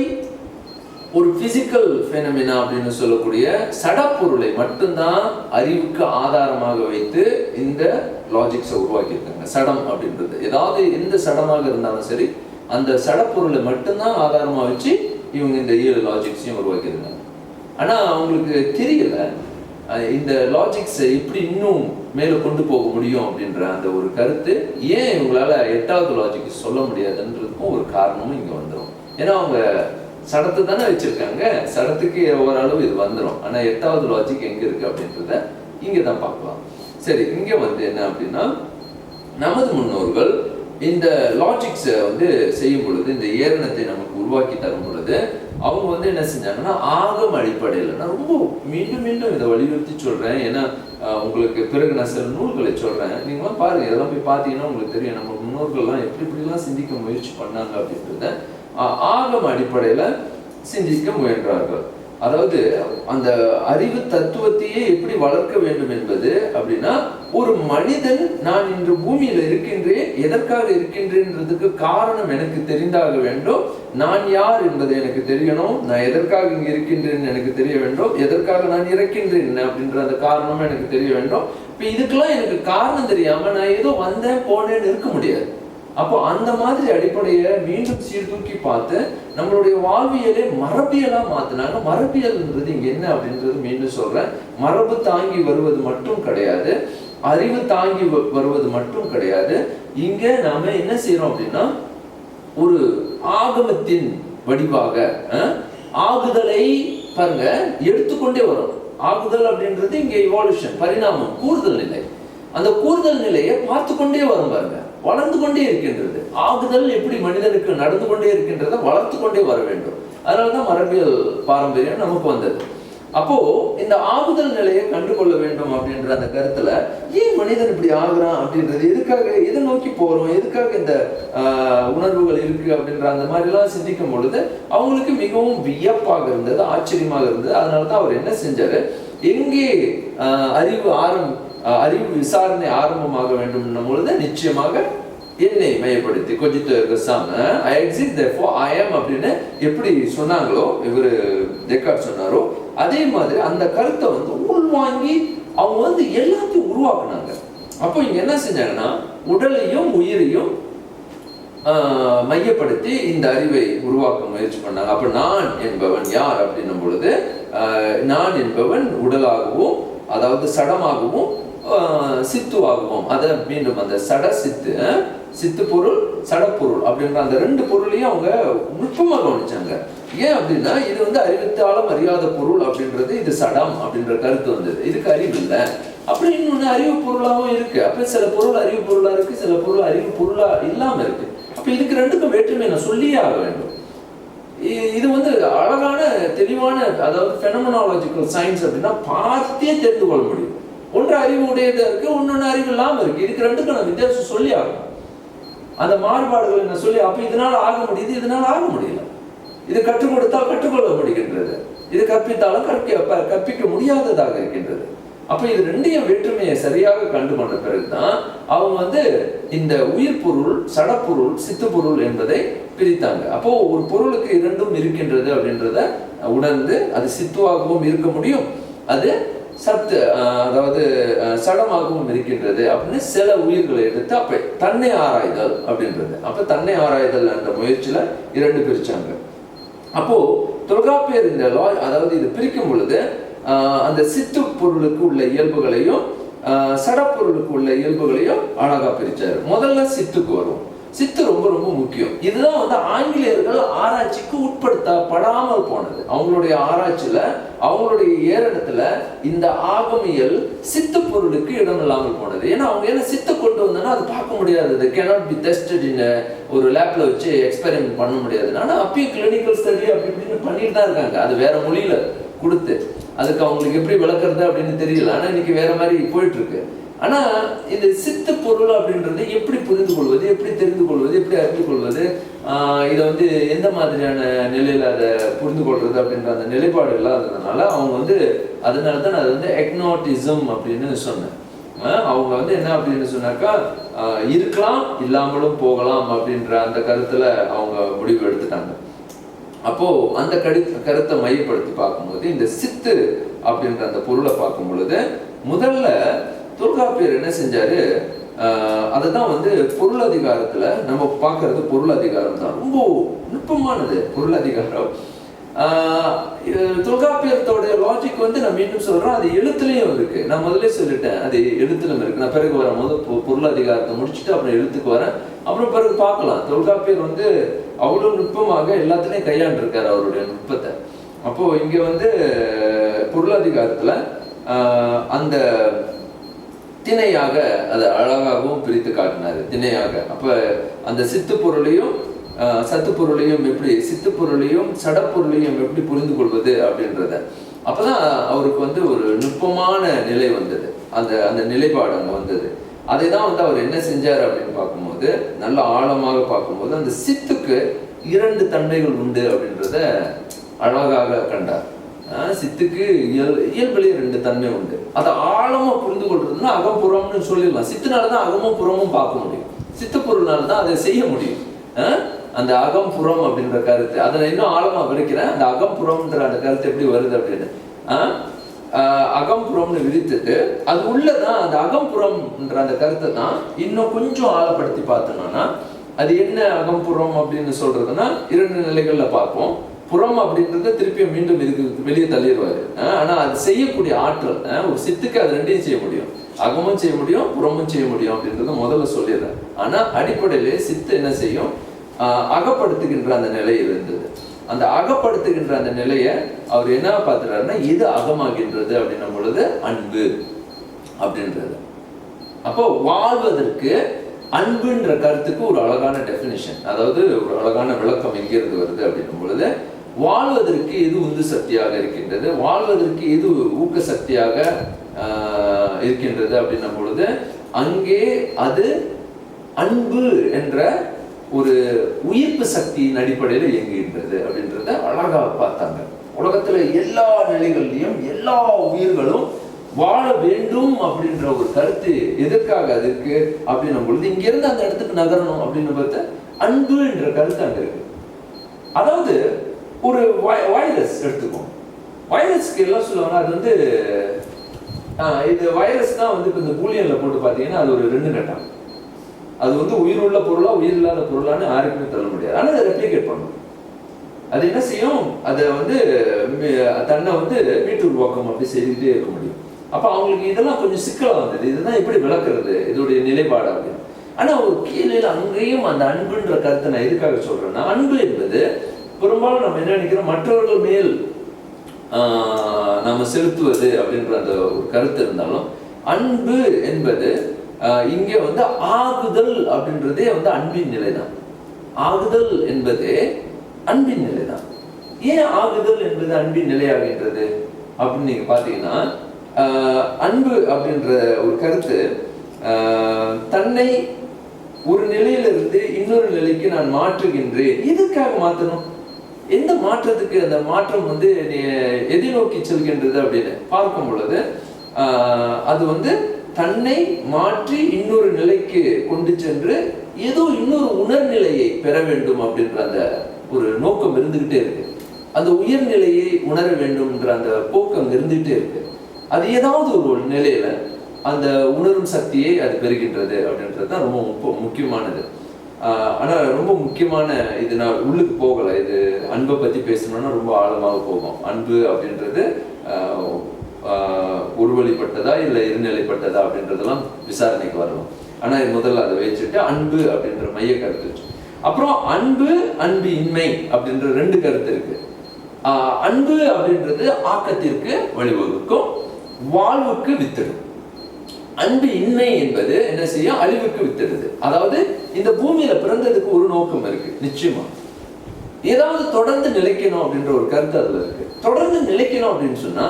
ஒரு பிசிக்கல் ஃபெனமினா அப்படின்னு சொல்லக்கூடிய சடப்பொருளை மட்டும்தான் அறிவுக்கு ஆதாரமாக வைத்து இந்த லாஜிக்ஸை உருவாக்கியிருக்காங்க. சடம் அப்படின்றது ஏதாவது எந்த சடமாக இருந்தாலும் சரி, அந்த சடப்பொருளை மட்டும்தான் ஆதாரமாக வச்சு இவங்க இந்த 7 லாஜிக்ஸையும் உருவாக்கியிருக்காங்க. ஆனால் அவங்களுக்கு தெரியல இந்த லாஜிக்ஸை எப்படி இன்னும் மேலே கொண்டு போக முடியும் அப்படின்ற அந்த ஒரு கருத்து ஏன் இவங்களால 8வது லாஜிக் சொல்ல முடியாதுன்றதுக்கும் ஒரு காரணமும் இங்கே வந்துடும். ஏன்னா அவங்க சடத்தை தானே வச்சிருக்காங்க, சடத்துக்கு ஓரளவு இது வந்துடும். ஆனால் 8வது லாஜிக் எங்கே இருக்கு அப்படின்றத இங்கே தான் பார்க்கலாம். சரி, இங்கே என்ன அப்படின்னா, நமது முன்னோர்கள் இந்த லாஜிக்ஸை செய்யும் பொழுது, இந்த ஏரணத்தை நமக்கு உருவாக்கி தரும் பொழுது அவங்க என்ன செஞ்சாங்கன்னா, ஆகம அடிப்படையில், நான் ரொம்ப மீண்டும் இதை வலியுறுத்தி சொல்றேன், ஏன்னா உங்களுக்கு பிறகு நான் சில நூல்களை சொல்றேன், நீங்களாம் பாருங்க, இதெல்லாம் போய் பார்த்தீங்கன்னா உங்களுக்கு தெரியும் நம்ம முன்னோர்கள்லாம் எப்படிலாம் சிந்திக்க முயற்சி பண்ணாங்க அப்படின்றத. ஆகம அடிப்படையில சிந்திக்க முயன்றார்கள். அதாவது அந்த அறிவு தத்துவத்தையே எப்படி வளர்க்க வேண்டும் என்பது அப்படின்னா, ஒரு மனிதன் நான் இன்று பூமியில இருக்கின்றேன், எதற்காக இருக்கின்றேன்றதுக்கு காரணம் எனக்கு தெரிந்தாக வேண்டும். நான் யார் என்பது எனக்கு தெரியணும், நான் எதற்காக இங்க இருக்கின்றேன் எனக்கு தெரிய வேண்டும், எதற்காக நான் இறக்கின்றேன் அப்படின்ற அந்த காரணமும் எனக்கு தெரிய வேண்டும். இப்ப இதுக்கெல்லாம் எனக்கு காரணம் தெரியாம நான் ஏதோ வந்தேன் போனேன்னு இருக்க முடியாது. அப்போ அந்த மாதிரி அடிப்படையை மீண்டும் சீர்தூக்கி பார்த்து நம்மளுடைய வாழ்வியலே மரபியலா மாத்தினாங்க. மரபியல்ன்றது இங்க என்ன அப்படின்றது மீண்டும் சொல்றேன், மரபு தாங்கி வருவது மட்டும் கிடையாது, அறிவு தாங்கி வருவது மட்டும் கிடையாது. இங்க நாம என்ன செய்யறோம் அப்படின்னா, ஒரு ஆகமத்தின் வடிவாக ஆகுதலை பாருங்க எடுத்துக்கொண்டே வரும். ஆகுதல் அப்படின்றது இங்க இவால்யூஷன், பரிணாமம், கூடுதல் நிலை. அந்த கூடுதல் நிலையை பார்த்து கொண்டே வரும் பாருங்க, வளர்ந்து கொண்டே இருக்கின்றது. ஆகுதல் எப்படி மனிதனுக்கு நடந்து கொண்டே இருக்கின்றத வளர்த்து கொண்டே வர வேண்டும். அதனாலதான் மரபியல் பாரம்பரியம் நமக்கு வந்தது. அப்போ இந்த ஆகுதல் நிலையை கண்டுகொள்ள வேண்டும் அப்படின்ற அந்த கருத்துல, ஏன் மனிதன் இப்படி ஆகுறான் அப்படின்றது, எதுக்காக எதை நோக்கி போறோம், எதுக்காக இந்த உணர்வுகள் இருக்கு அப்படின்ற அந்த மாதிரி எல்லாம் சிந்திக்கும் பொழுது அவங்களுக்கு மிகவும் வியப்பாக இருந்தது, ஆச்சரியமாக இருந்தது. அதனாலதான் அவர் என்ன செஞ்சாரு, எங்கே அறிவு விசாரணை ஆரம்பமாக வேண்டும் பொழுது நிச்சயமாக என்னை மையப்படுத்தி கொஞ்சித்து I exist therefore I am அப்படின்னு எப்படி சொன்னாங்களோ, இவர் டெக்கார்ட் சொன்னாரோ, அதே மாதிரி அந்த கருத்தை உள்வாங்கி அவங்க எல்லாத்தையும் உருவாக்குனாங்க. அப்போ இங்க என்ன செஞ்சாங்கன்னா, உடலையும் உயிரையும் மையப்படுத்தி இந்த அறிவை உருவாக்க முயற்சி பண்ணாங்க. அப்ப நான் என்பவன் யார் அப்படின்னும் பொழுது, நான் என்பவன் உடலாகவும், அதாவது சடமாகவும் சித்துவாகவும், அதை மீண்டும் அந்த சட சித்து, சித்து பொருள் சடப்பொருள் அப்படின்ற அந்த 2 பொருளையும் அவங்க நுட்பமாக கவனிச்சாங்க. ஏன் அப்படின்னா, இது அறிவித்தாலும் அறியாத பொருள் அப்படின்றது, இது சடம் அப்படின்ற கருத்து வந்தது. இதுக்கு அறிவு இல்லை. அப்படி இன்னொன்னு அறிவு பொருளாகவும் இருக்கு. அப்ப சில பொருள் அறிவு பொருளா இருக்கு, சில பொருள் அறிவு பொருளா இல்லாம இருக்கு. அப்ப இதுக்கு 2க்கும் வேற்றுமை நான் சொல்லியே ஆக வேண்டும். இது அழகான தெளிவான, அதாவது பெனோமெனாலஜிக்கல் சயின்ஸ் அப்படின்னா பார்த்தே தெரிந்து கொள்ள முடியும். ஒன்று அறிவு உடையதா இருக்கு, ஒன்னொன்னு அறிவு இல்லாம இருக்கு. இதுக்கு 2க்கும் நான் வித்தியாசம் சொல்லி ஆகும். அந்த மாறுபாடுகள் என்ன சொல்லி, அப்ப இதனால ஆக முடியுது, இதனால ஆக முடியல. இது கற்றுக் கொடுத்தால் கற்றுக்கொள்ள முடிகின்றது, இது கற்பித்தாலும் கற்பிக்க முடியாததாக இருக்கின்றது. அப்ப இது ரெண்டையும் வேற்றுமையை சரியாக கண்டு கொண்ட பிறகுதான் அவங்க இந்த உயிர் பொருள், சடப்பொருள், சித்து பொருள் என்பதை பிரித்தாங்க. அப்போ ஒரு பொருளுக்கு இரண்டும் இருக்கின்றது அப்படின்றத உணர்ந்து அது சித்துவாகவும் இருக்க முடியும், அது சத்து அதாவது சடமாகவும் இருக்கின்றது அப்படின்னு சில உயிர்களை எடுத்து அப்ப தன்னை ஆராய்தல் அப்படின்றது. அப்ப தன்னை ஆராய்தல் என்ற முயற்சியில இரண்டு பிரிச்சாங்க. அப்போ தொல்காப்பியர் இந்த அதாவது இது பிரிக்கும் பொழுது அந்த சித்து பொருளுக்கு உள்ள இயல்புகளையும் சடப்பொருளுக்கு உள்ள இயல்புகளையும் அழகா பிரிச்சாரு. முதல்ல சித்துக்கு வரும். சித்து ரொம்ப ரொம்ப முக்கியம். இதுதான் ஆங்கிலேயர்கள் ஆராய்ச்சிக்கு உட்படுத்தப்படாமல் போனது. அவங்களுடைய ஆராய்ச்சியில, அவங்களுடைய ஏரணத்துல இந்த ஆகமியல் சித்து பொருளுக்கு இடம் இல்லாமல் போனது. ஏன்னா அவங்க சித்து கொண்டு வந்தோன்னா அது பார்க்க முடியாது, கேனாட் பி டெஸ்டட் இன் ஒரு லேப்ல வச்சு எக்ஸ்பெரிமெண்ட் பண்ண முடியாது. ஆனா அப்பயும் கிளினிக்கல் ஸ்டடி அப்படி இப்படின்னு பண்ணிட்டு தான் இருக்காங்க. அது வேற மொழியில கொடுத்து அதுக்கு அவங்களுக்கு எப்படி விளக்குறது அப்படின்னு தெரியல. ஆனா இன்னைக்கு வேற மாதிரி போயிட்டு இருக்கு. ஆனா இந்த சித்து பொருள் அப்படின்றது எப்படி புரிந்து கொள்வது, எப்படி தெரிந்து கொள்வது, எப்படி அறிந்து கொள்வது, இதை எந்த மாதிரியான நிலையில அதை புரிந்து கொள்றது அப்படின்ற அந்த நிலைப்பாடு இல்லாததுனால அவங்க அதனாலதான் அது எக்னோட்டிசம் அப்படின்னு சொன்னேன். அவங்க என்ன அப்படின்னு சொன்னாக்கா இருக்கலாம் இல்லாமலும் போகலாம் அப்படின்ற அந்த கருத்துல அவங்க முடிவு எடுத்துட்டாங்க. அப்போ அந்த கருத்தை மையப்படுத்தி பார்க்கும்போது இந்த சித்து அப்படின்ற அந்த பொருளை பார்க்கும் பொழுது முதல்ல தொல்காப்பியர் என்ன செஞ்சாரு, அதுதான் பொருளதிகாரத்துல நம்ம பார்க்கறது. பொருளதிகாரம் தான் ரொம்ப நுட்பமானது. பொருளதிகாரம் தொல்காப்பியத்தோட லாஜிக் நான் மீண்டும் சொல்றேன், அது எழுத்துலயும் இருக்கு. நான் முதல்ல சொல்லிட்டேன் அது எழுத்துலும் இருக்கு. நான் பிறகு வரும்போது பொருளதிகாரத்தை முடிச்சுட்டு அப்புறம் எழுத்துக்கு வரேன், அப்புறம் பிறகு பார்க்கலாம். தொல்காப்பியர் அவ்வளவு நுட்பமாக எல்லாத்துலயும் கையாண்டிருக்காரு அவருடைய நுட்பத்தை. அப்போ இங்க பொருளதிகாரத்துல அந்த திணையாக அதை அழகாகவும் பிரித்து காட்டினாரு. திணையாக அப்ப அந்த சித்து பொருளையும் சத்து பொருளையும் எப்படி, சித்து பொருளையும் சடப்பொருளையும் எப்படி புரிந்து கொள்வது அப்படின்றத. அப்பதான் அவருக்கு ஒரு நுட்பமான நிலை வந்தது, அந்த அந்த நிலைப்பாடு அங்க வந்தது. அதை தான் அவர் என்ன செஞ்சார் அப்படின்னு பார்க்கும்போது, நல்ல ஆழமாக பார்க்கும்போது அந்த சித்துக்கு இரண்டு தன்மைகள் உண்டு அப்படின்றத அழகாக கண்டார். சித்துக்கு இயல்பிலே ரெண்டு தன்மை உண்டு. அதை ஆழமா புரிந்து கொள்றதுன்னா அகம்புறம்னு சொல்லிடலாம். சித்துனாலதான் அகமும் புறமும் பார்க்க முடியும், சித்து பொருள்னாலதான் அதை செய்ய முடியும். அந்த அகம்புறம் அப்படின்ற கருத்து அதை இன்னும் ஆழமா விரிக்கிறேன். அந்த அகம்புறம்ன்ற அந்த கருத்து எப்படி வருது அப்படின்னு அகம்புறம்னு விரித்துட்டு அது உள்ளதான் அந்த அகம்புறம்ன்ற அந்த கருத்தை தான் இன்னும் கொஞ்சம் ஆழப்படுத்தி பார்த்தோம்னா அது என்ன அகம்புறம் அப்படின்னு சொல்றதுன்னா இரண்டு நிலைகள்ல பார்ப்போம். புறம் அப்படின்றத திருப்பி மீண்டும் இதுக்கு வெளியே தள்ளிடுவாரு. ஆனா அது செய்யக்கூடிய ஆற்றல் ஒரு சித்துக்கு அது ரெண்டையும் செய்ய முடியும், அகமும் செய்ய முடியும் புறமும் செய்ய முடியும் அப்படின்றத முதல்ல சொல்லிடுறேன். ஆனா அடிப்படையிலே சித்து என்ன செய்யும், அகப்படுத்துகின்ற அந்த நிலை இருந்தது. அந்த அகப்படுத்துகின்ற அந்த நிலையை அவர் என்ன பார்த்துறாருன்னா இது அகமாகின்றது அப்படின்னும் பொழுது அன்பு அப்படின்றது. அப்போ வாழ்வதற்கு அன்புன்ற கருத்துக்கு ஒரு அழகான டெஃபினிஷன், அதாவது ஒரு அழகான விளக்கம் எங்கிருந்து வருது அப்படின்னும் பொழுது வாழ்வதற்கு எது உந்து சக்தியாக இருக்கின்றது, வாழ்வதற்கு எது ஊக்க சக்தியாக இருக்கின்றது அப்படின்னும் பொழுது அங்கே அது அன்பு என்ற ஒரு உயிர்ப்பு சக்தியின் அடிப்படையில் இயங்குகின்றது அப்படின்றத அழகா பார்த்தாங்க. உலகத்துல எல்லா நிலைகள்லையும் எல்லா உயிர்களும் வாழ வேண்டும் அப்படின்ற ஒரு கருத்து எதற்காக அதுக்கு அப்படின்னும் பொழுது இங்கிருந்து அந்த இடத்துக்கு நகரணும் அப்படின்னு பார்த்த அன்பு என்ற கருத்து அங்க இருக்கு. அதாவது ஒரு வைரஸ் எடுத்துக்கோம். வைரஸ்க்கு எல்லாம் சொல்லுவாங்க அது இது வைரஸ் தான் இப்ப இந்த பூலியன்ல போட்டு பாத்தீங்கன்னா அது ஒரு ரெண்டு கட்டம். அது உயிர் உள்ள பொருளா உயிர் இல்லாத பொருளான்னு யாருக்குமே சொல்ல முடியாது. ஆனா அதை ரெப்ளிகேட் பண்ணும். அது என்ன செய்யும், அதை தன்னை மீட்டு உருவாக்கம் அப்படி செய்துக்கிட்டே இருக்க முடியும். அப்ப அவங்களுக்கு இதெல்லாம் கொஞ்சம் சிக்கலா வந்தது. இதுதான் எப்படி விளக்குறது இதோடைய நிலைப்பாடு அப்படின்னு. ஆனா ஒரு கீழே அங்கேயும் அந்த அன்புன்ற கருத்தை நான் எதுக்காக சொல்றேன்னா, அன்பு என்பது பெரும்பாலும் நம்ம என்ன நினைக்கிறோம், மற்றவர்கள் மேல் நம்ம செலுத்துவது அப்படின்ற அந்த ஒரு கருத்து இருந்தாலும் அன்பு என்பது இங்க ஆகுதல் அப்படின்றதே அன்பின் நிலைதான். ஆகுதல் என்பதே அன்பின் நிலைதான். ஏன் ஆகுதல் என்பது அன்பின் நிலையாகின்றது அப்படின்னு நீங்க பாத்தீங்கன்னா, அன்பு அப்படின்ற ஒரு கருத்து தன்னை ஒரு நிலையிலிருந்து இன்னொரு நிலைக்கு நான் மாற்றுகின்றேன். எதுக்காக மாற்றணும்? எந்த மாற்றத்துக்கு அந்த மாற்றம் வந்து எதை நோக்கி செல்கின்றது அப்படின்னு பார்க்கும் பொழுது அது வந்து தன்னை மாற்றி இன்னொரு நிலைக்கு கொண்டு சென்று ஏதோ இன்னொரு உணர்நிலையை பெற வேண்டும் அப்படின்ற அந்த ஒரு நோக்கம் இருந்துகிட்டே இருக்கு. அந்த உயர்நிலையை உணர வேண்டும் என்ற அந்த போக்கம் இருந்துகிட்டே இருக்கு. அது ஏதாவது ஒரு நிலையில அந்த உணரும் சக்தியை அது பெறுகின்றது அப்படின்றது தான் ரொம்ப முக்கியமானது. ஆனா ரொம்ப முக்கியமான இது, நான் உள்ளுக்கு போகலை. இது அன்பை பத்தி பேசணும்னா ரொம்ப ஆழமாக போகும். அன்பு அப்படின்றது ஒருவழிப்பட்டதா இல்லை இருநிலைப்பட்டதா அப்படின்றதெல்லாம் விசாரணைக்கு வரணும். ஆனா முதல்ல அதை வச்சுட்டு அன்பு அப்படின்ற மைய கருத்து, அப்புறம் அன்பு அன்பு இன்மை அப்படின்ற ரெண்டு கருத்து இருக்கு. அன்பு அப்படின்றது ஆக்கத்திற்கு வழிவகுக்கும், வாழ்வுக்கு வித்திடும். அன்பு இன்மை என்பது என்ன செய்யும், அழிவுக்கு வித்திடுது. அதாவது இந்த பூமியில பிறந்ததுக்கு ஒரு நோக்கம் இருக்கு, நிச்சயமா ஏதாவது தொடர்ந்து நிலைக்கணும் அப்படின்ற ஒரு கருத்து அதுல இருக்கு. தொடர்ந்து நிலைக்கணும் அப்படின்னு சொன்னா,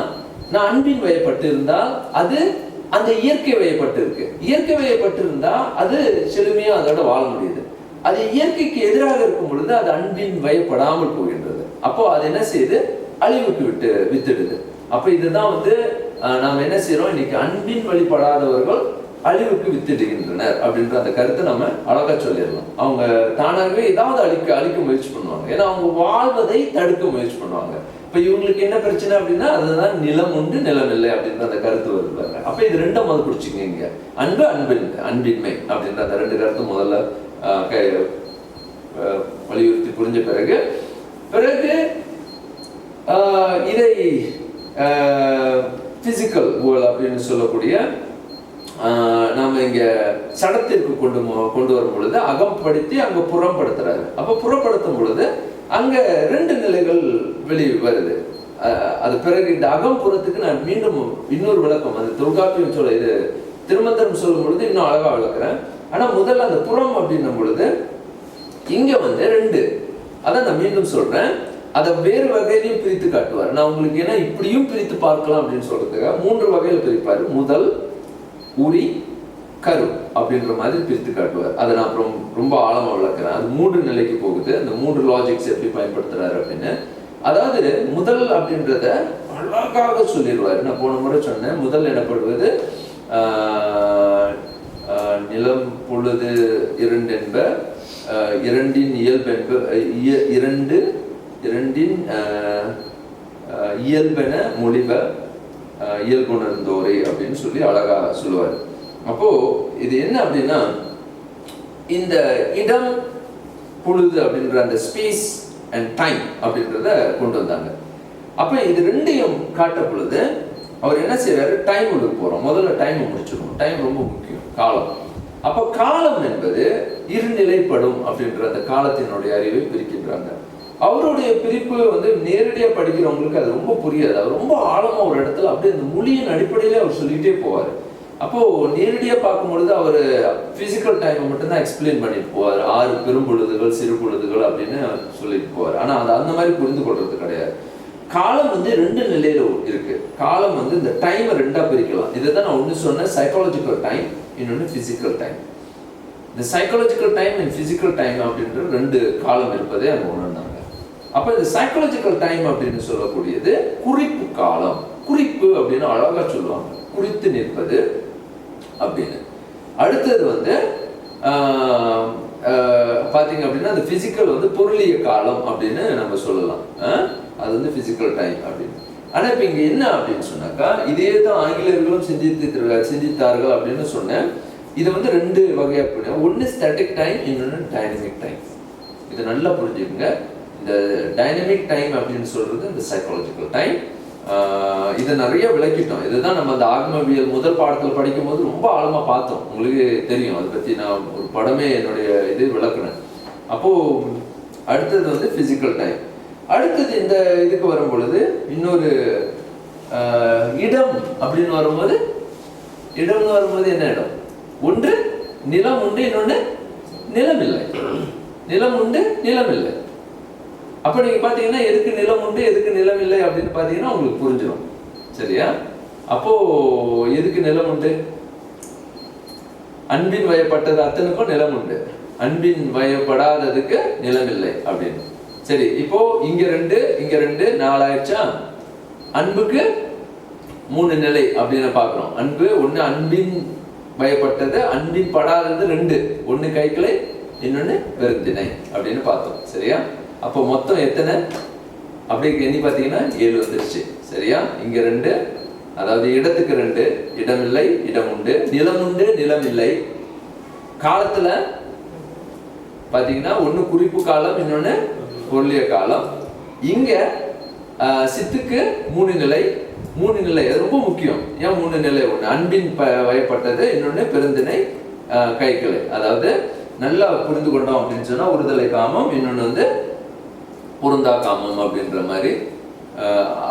நான் அன்பின் வயப்பட்டு இருந்தால் அது அந்த இயற்கை வயப்பட்டு இருக்கு. இயற்கை வயப்பட்டு இருந்தா அது செழுமையா அதோட வாழ முடியுது. அது இயற்கைக்கு எதிராக இருக்கும் பொழுது அது அன்பின் வயப்படாமல் போகின்றது. அப்போ அது என்ன செய்யுது, அழிவுக்கு வித்துடுது. அப்ப இதுதான் வந்து நாம் என்ன செய்யறோம், இன்னைக்கு அன்பின் வழிபடாதவர்கள் அழிவுக்கு வித்திடுகின்றனர் அப்படின்ற அந்த கருத்தை நம்ம அழகா சொல்லிடலாம். அவங்க தானாகவே ஏதாவது அழிக்க முயற்சி பண்ணுவாங்க. ஏன்னா அவங்க வாழ்வதை தடுக்க முயற்சி பண்ணுவாங்க. இப்ப இவங்களுக்கு என்ன பிரச்சனை அப்படின்னா, அதுதான் நிலம் உண்டு நிலம் இல்லை அப்படின்ற அந்த கருத்து வருவாங்க. அப்ப இது ரெண்டும் முதல் பிடிச்சிங்க, அன்பு அன்பின்மை அப்படின்ற அந்த ரெண்டு கருத்து முதல்ல வலியுறுத்தி புரிஞ்ச பிறகு இதை பிசிக்கல் வேர்ல்ட் அப்படின்னு சொல்லக்கூடிய நாம இங்க சடத்திற்கு கொண்டு வரும் பொழுது அகம்படுத்தி அங்க புறப்படுத்துறாரு. அப்ப புறப்படுத்தும் பொழுது அங்க ரெண்டு நிலைகள் வெளியே வருது. அது பிறகு இந்த அகம்புறத்துக்கு நான் மீண்டும் இன்னொரு விளக்கம், அது தொல்காப்பியம் சொல்ல, இது திருமந்திரம் சொல்லும் பொழுது இன்னும் அழகா விளக்குறேன். ஆனா முதல்ல அந்த புறம் அப்படின்னும் பொழுது இங்க வந்து ரெண்டு, அதான் நான் மீண்டும் சொல்றேன், அதை வேறு வகையிலையும் பிரித்து காட்டுவார். நான் உங்களுக்கு ஏன்னா இப்படியும் பிரித்து பார்க்கலாம் அப்படின்னு சொல்றதுக்காக 3 வகையில பிரிப்பாரு. முதல், உரி, கரு அப்படின்ற மாதிரி பிரித்து காட்டுவார். அதை நான் அப்புறம் ரொம்ப ஆழமா விளக்குறேன். அது 3 நிலைக்கு போகுது. அந்த 3 லாஜிக்ஸ் எப்படி பயன்படுத்துறாரு அப்படின்னு. அதாவது முதல் அப்படின்றத அழகாக சொல்லிடுவார். நான் போன முறை சொன்னேன், முதல் எனப்படுவது நிலம் பொழுது இரண்டென்ப, இரண்டின் இயல்பென்ப, இரண்டின் இயல்பென மொழிப இயல்புணர்ந்தோரே அப்படின்னு சொல்லி அழகா சொல்லுவார். அப்போ இது என்ன அப்படின்னா, இந்த இடம் பொழுது அப்படின்ற அந்த ஸ்பேஸ் அண்ட் டைம் அப்படின்றத கொண்டு வந்தாங்க. அப்ப இது ரெண்டையும் காட்ட பொழுது அவர் என்ன செய்யறாரு, டைம் உள்ள போறோம். முதல்ல டைம் முடிச்சிடணும். டைம் ரொம்ப முக்கியம், காலம். அப்ப காலம் என்பது இருநிலைப்படும் அப்படின்ற அந்த காலத்தினுடைய அறிவை பிரிக்கின்றாங்க. அவருடைய பிரிப்பு வந்து நேரடியா படிக்கிறவங்களுக்கு அது ரொம்ப புரியாது. அவர் ரொம்ப ஆழமா ஒரு இடத்துல அப்படியே அந்த மொழியின் அடிப்படையில அவர் சொல்லிட்டே போவார். அப்போ நேரடியா பார்க்கும் பொழுது அவர் பிசிக்கல் டைமை மட்டும்தான் எக்ஸ்பிளைன் பண்ணிட்டு போவார். 6 பெரும்பொழுதுகள் சிறு பொழுதுகள் அப்படின்னு சொல்லிட்டு போவார். ஆனா அது அந்த மாதிரி புரிந்து கொள்றது கிடையாது. காலம் வந்து 2 நிலையில இருக்கு. காலம் வந்து இந்த டைமை 2ஆ பிரிக்கலாம். இதைதான் நான் ஒன்று சொன்னேன், சைக்காலஜிக்கல் டைம், இன்னொன்று பிசிக்கல் டைம். இந்த psychological time and physical time அப்படின்ற 2 காலம் இருப்பதே அங்க உணர்ந்தாங்க. அப்ப இந்த சைக்காலஜிக்கல் டைம் அப்படின்னு சொல்லக்கூடியது குறிப்பு காலம். குறிப்பு அப்படின்னு அழகா சொல்லுவாங்க, குறித்து நிற்பது அப்படின்னு. அடுத்தது வந்து பாத்தீங்க அப்படின்னா அந்த பிசிக்கல் வந்து பொருளிய காலம் அப்படின்னு நம்ம சொல்லலாம். அது வந்து பிசிக்கல் டைம் அப்படின்னு. ஆனா இப்ப இங்க என்ன அப்படின்னு சொன்னாக்கா, இதே தான் ஆங்கிலேயர்களும் சிந்தித்தார்கள் அப்படின்னு சொன்னேன். இது வந்து 2 வகையா போயிடும். ஒன்னு ஸ்டாட்டிக் டைம், இன்னொன்னு டைனமிக் டைம். இது நல்லா புரிஞ்சுக்கோங்க. இந்த டைனமிக் டைம் அப்படின்னு சொல்றது இந்த சைக்காலஜிக்கல் டைம். இதை நிறைய விளக்கிட்டோம். இதுதான் நம்ம அந்த ஆகமவியல் முதல் பாடத்துல படிக்கும் போது ரொம்ப ஆழமா பார்த்தோம். உங்களுக்கு தெரியும், அதை பத்தி நான் ஒரு படமே என்னுடைய இது விளக்குனேன். அப்போ அடுத்தது வந்து பிசிக்கல் டைம். அடுத்தது இந்த இதுக்கு வரும் பொழுது இன்னொரு இடம் அப்படின்னு வரும்போது, இடம்னு வரும்போது என்ன இடம்? ஒன்று நிலம் உண்டு, இன்னொன்று நிலம் இல்லை. நிலம் உண்டு, நிலம் இல்லை. அப்ப நீங்க பாத்தீங்கன்னா எதுக்கு நிலம் உண்டு எதுக்கு நிலம் இல்லை அப்படின்னு பாத்தீங்கன்னா உங்களுக்கு புரிஞ்சிடும். சரியா? அப்போ எதுக்கு நிலம் உண்டு? அன்பின் வயப்பட்டது அத்தனுக்கும் நிலம் உண்டு, அன்பின் வயப்படாததுக்கு நிலம் இல்லை அப்படின்னு. சரி, இப்போ இங்க 2 இங்க 2 4 ஆயிடுச்சா? அன்புக்கு 3 நிலை அப்படின்னு பாக்குறோம். அன்பு ஒண்ணு அன்பின் பயப்பட்டது, அன்பின் படாதது 2. ஒண்ணு கைக்கிளை, இன்னொன்னு பெருந்திணை அப்படின்னு பார்த்தோம். சரியா? அப்போ மொத்தம் எத்தனை அப்படி எண்ணி பார்த்தீங்கன்னா 7 வந்துருச்சு. சரியா? இங்க 2, அதாவது இடத்துக்கு 2, இடம் இல்லை இடம் உண்டு, நிலம் உண்டு நிலம் இல்லை. காலத்துல பாத்தீங்கன்னா ஒண்ணு குறிப்பு காலம், இன்னொன்னு பொருளிய காலம். இங்க சித்துக்கு 3 நிலை. 3 நிலை அது ரொம்ப முக்கியம். ஏன் 3 நிலை? ஒண்ணு அன்பின் வயப்பட்டது, இன்னொன்னு பெருந்திணை கைக்கிளை. அதாவது நல்லா புரிந்து கொண்டோம் அப்படின்னு சொன்னா ஒருதலை காமம், இன்னொன்னு வந்து பொருந்தா காமம் அப்படின்ற மாதிரி.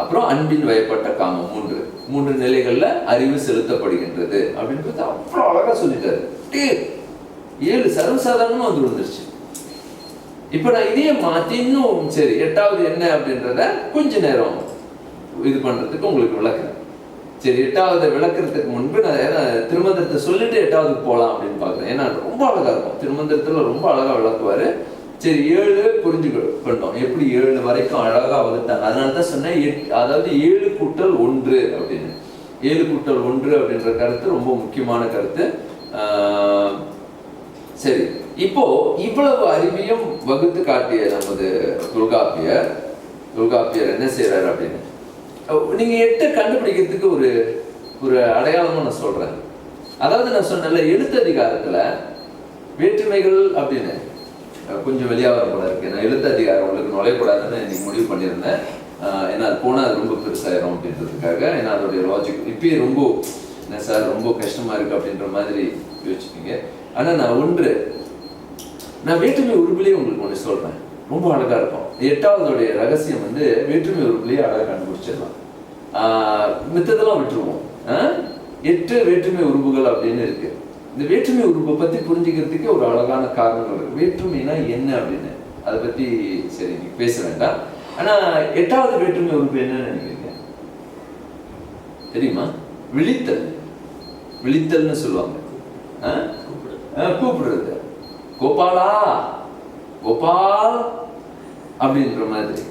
அப்புறம் அன்பின் வயப்பட்ட காமம் 3 நிலைகள்ல அறிவு செலுத்தப்படுகின்றது அப்படின்றது அவ்வளவு அழகா சொல்லிட்டாரு. 7 சர்வசாதாரணமா வந்து விழுந்துருச்சு. இப்ப நான் இதையே மாத்தி இன்னும் சரி 8வது என்ன அப்படின்றத கொஞ்ச நேரம் இது பண்றதுக்கு உங்களுக்கு விளக்குறேன். சரி, 8வது விளக்குறதுக்கு முன்பு நான் திருமந்திரத்தை சொல்லிட்டு 8வதுக்கு போகலாம் அப்படின்னு பாக்குறேன். ஏன்னா ரொம்ப அழகா இருக்கும். திருமந்திரத்துல ரொம்ப அழகா விளக்குவாரு. சரி, 7 புரிஞ்சுக்கிட்டோம். எப்படி 7 வரைக்கும் அழகா வகுத்தாங்க. அதனாலதான் சொன்னேன், அதாவது 7 கூட்டல் 1 அப்படின்னு. 7 கூட்டல் 1 அப்படின்ற கருத்து ரொம்ப முக்கியமான கருத்து. சரி, இப்போ இவ்வளவு அறிவையும் வகுத்து காட்டிய நமது தொல்காப்பியர் என்ன செய்யறாரு அப்படின்னு நீங்க 8 கண்டுபிடிக்கிறதுக்கு ஒரு அடையாளமா நான் சொல்றேன். அதாவது நான் சொன்ன எழுத்து அதிகாரத்துல வேற்றுமைகள் அப்படின்னு கொஞ்சம் வெளியாக கூட இருக்கு. நான் எழுத்து அதிகாரம் உங்களுக்கு நுழையக்கூடாதுன்னு இன்னைக்கு முடிவு பண்ணியிருந்தேன். ஏன்னா அது போனால் அது ரொம்ப பெருசாயிரும் அப்படின்றதுக்காக. ஏன்னா அதோடைய லாஜிக் இப்பயே ரொம்ப என்ன சார் ரொம்ப கஷ்டமா இருக்கு அப்படின்ற மாதிரி யோசிப்பீங்க. ஆனா நான் வேற்றுமை உறுப்புலேயே உங்களுக்கு ஒன்று சொல்றேன், ரொம்ப அழகா இருக்கும். 8வதோடைய ரகசியம் வந்து வேற்றுமை உறுப்புலேயே அழகா கண்டுபிடிச்சிடலாம். மித்ததெல்லாம் விட்டுருவோம். 8 வேற்றுமை உறுப்புகள் அப்படின்னு இருக்கு. இந்த வேற்றுமை உறுப்பை பத்தி புரிஞ்சுக்கிறதுக்கு ஒரு அழகான காரணங்கள் இருக்கு. வேற்றுமைனா என்ன அப்படின்னு அதை பத்தி சரி நீங்க பேச வேண்டாம். ஆனா 8வது வேற்றுமை உறுப்பு என்னன்னு நினைக்கிறீங்க தெரியுமா? விழித்தல்னு சொல்லுவாங்க. கூப்பிடுறது, கோபாலா கோபால் அப்படின்ற மாதிரி.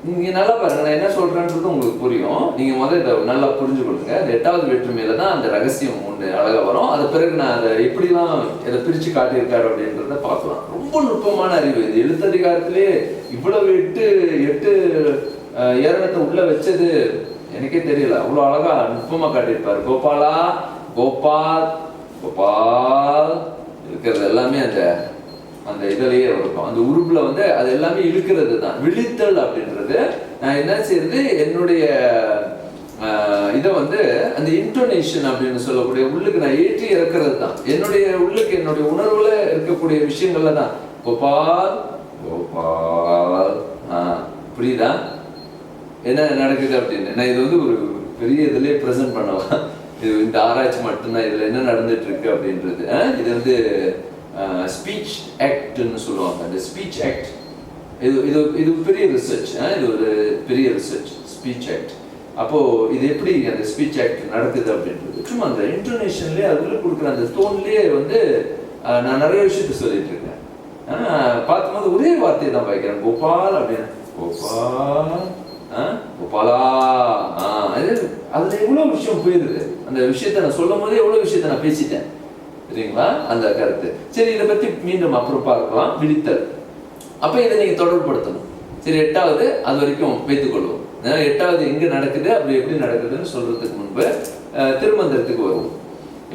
நீங்க நல்லா பாருங்க, நான் என்ன சொல்றேன்றது உங்களுக்கு புரியும். நீங்க முதல்ல இதை நல்லா புரிஞ்சு கொடுங்க. இந்த 8வது வேற்றுமையில தான் அந்த ரகசியம் ஒண்ணு அழகா வரும். அது பிறகு நான் அதை எப்படிலாம் இதை பிரிச்சு காட்டியிருக்காரு அப்படின்றத பார்க்கலாம். ரொம்ப நுட்பமான அறிவு இது. எழுத்ததிகாரத்திலே இவ்வளவு 8 ஏரணத்தை உள்ள வச்சது எனக்கே தெரியல. அவ்வளவு அழகா நுட்பமா காட்டியிருப்பாரு. கோபாலா கோபால் கோபால் இருக்கிறது எல்லாமே அந்த இதுலயே இருக்கும். அந்த உறுப்புல வந்து அது எல்லாமே இழுக்கிறது தான் விழித்தல் அப்படின்றது. நான் என்ன செய்யறது, என்னுடைய இதை வந்து அந்த இன்டோனேஷன் அப்படின்னு சொல்லக்கூடிய உள்ளுக்கு நான் ஏற்றி இறக்குறது தான். என்னுடைய உள்ளுக்கு என்னுடைய உணர்வுல இருக்கக்கூடிய விஷயங்கள்ல தான் கோபால் கோபால். புரியுதா என்ன நடக்குது அப்படின்னு? நான் இது வந்து ஒரு பெரிய இதுலயே ப்ரெசென்ட் பண்ணலாம். இது இந்த ஆராய்ச்சி மட்டும்தான் இதுல என்ன நடந்துட்டு இருக்கு அப்படின்றது. இது வந்து ஸ்பீச் ஆக்ட்னு சொல்லுவாங்க. அந்த ஸ்பீச் ஆக்ட் இது பெரிய ரிசர்ச். இது ஒரு பெரிய ரிசர்ச் ஸ்பீச் ஆக்ட். அப்போ இது எப்படி அந்த ஸ்பீச் ஆக்ட் நடக்குது அப்படின்றது சும்மா அந்த இன்டர்நேஷன்லயே அதுல கொடுக்குற அந்த டோன்லயே வந்து நான் நிறைய விஷயத்த சொல்லிட்டு இருக்கேன். பார்க்கும்போது ஒரே வார்த்தையை தான் பாய்க்கிறேன், கோபால் அப்படின்னு. கோபால் கோபாலா. அதுல எவ்வளவு விஷயம் போயிருது. அந்த விஷயத்த நான் சொல்லும் போதே எவ்வளவு விஷயத்த நான் பேசிட்டேன் சரிங்களா? அந்த கருத்து. சரி, இதை பத்தி மீண்டும் அப்புறம் பார்க்கலாம். விழித்தல். அப்ப இதை நீங்க தொடர்புபடுத்தணும். சரி, 8வது அது வரைக்கும் வைத்துக் கொள்வோம். 8வது எங்க நடக்குது, அப்படி எப்படி நடக்குதுன்னு சொல்றதுக்கு முன்பு திருமந்திரத்துக்கு வருவோம்.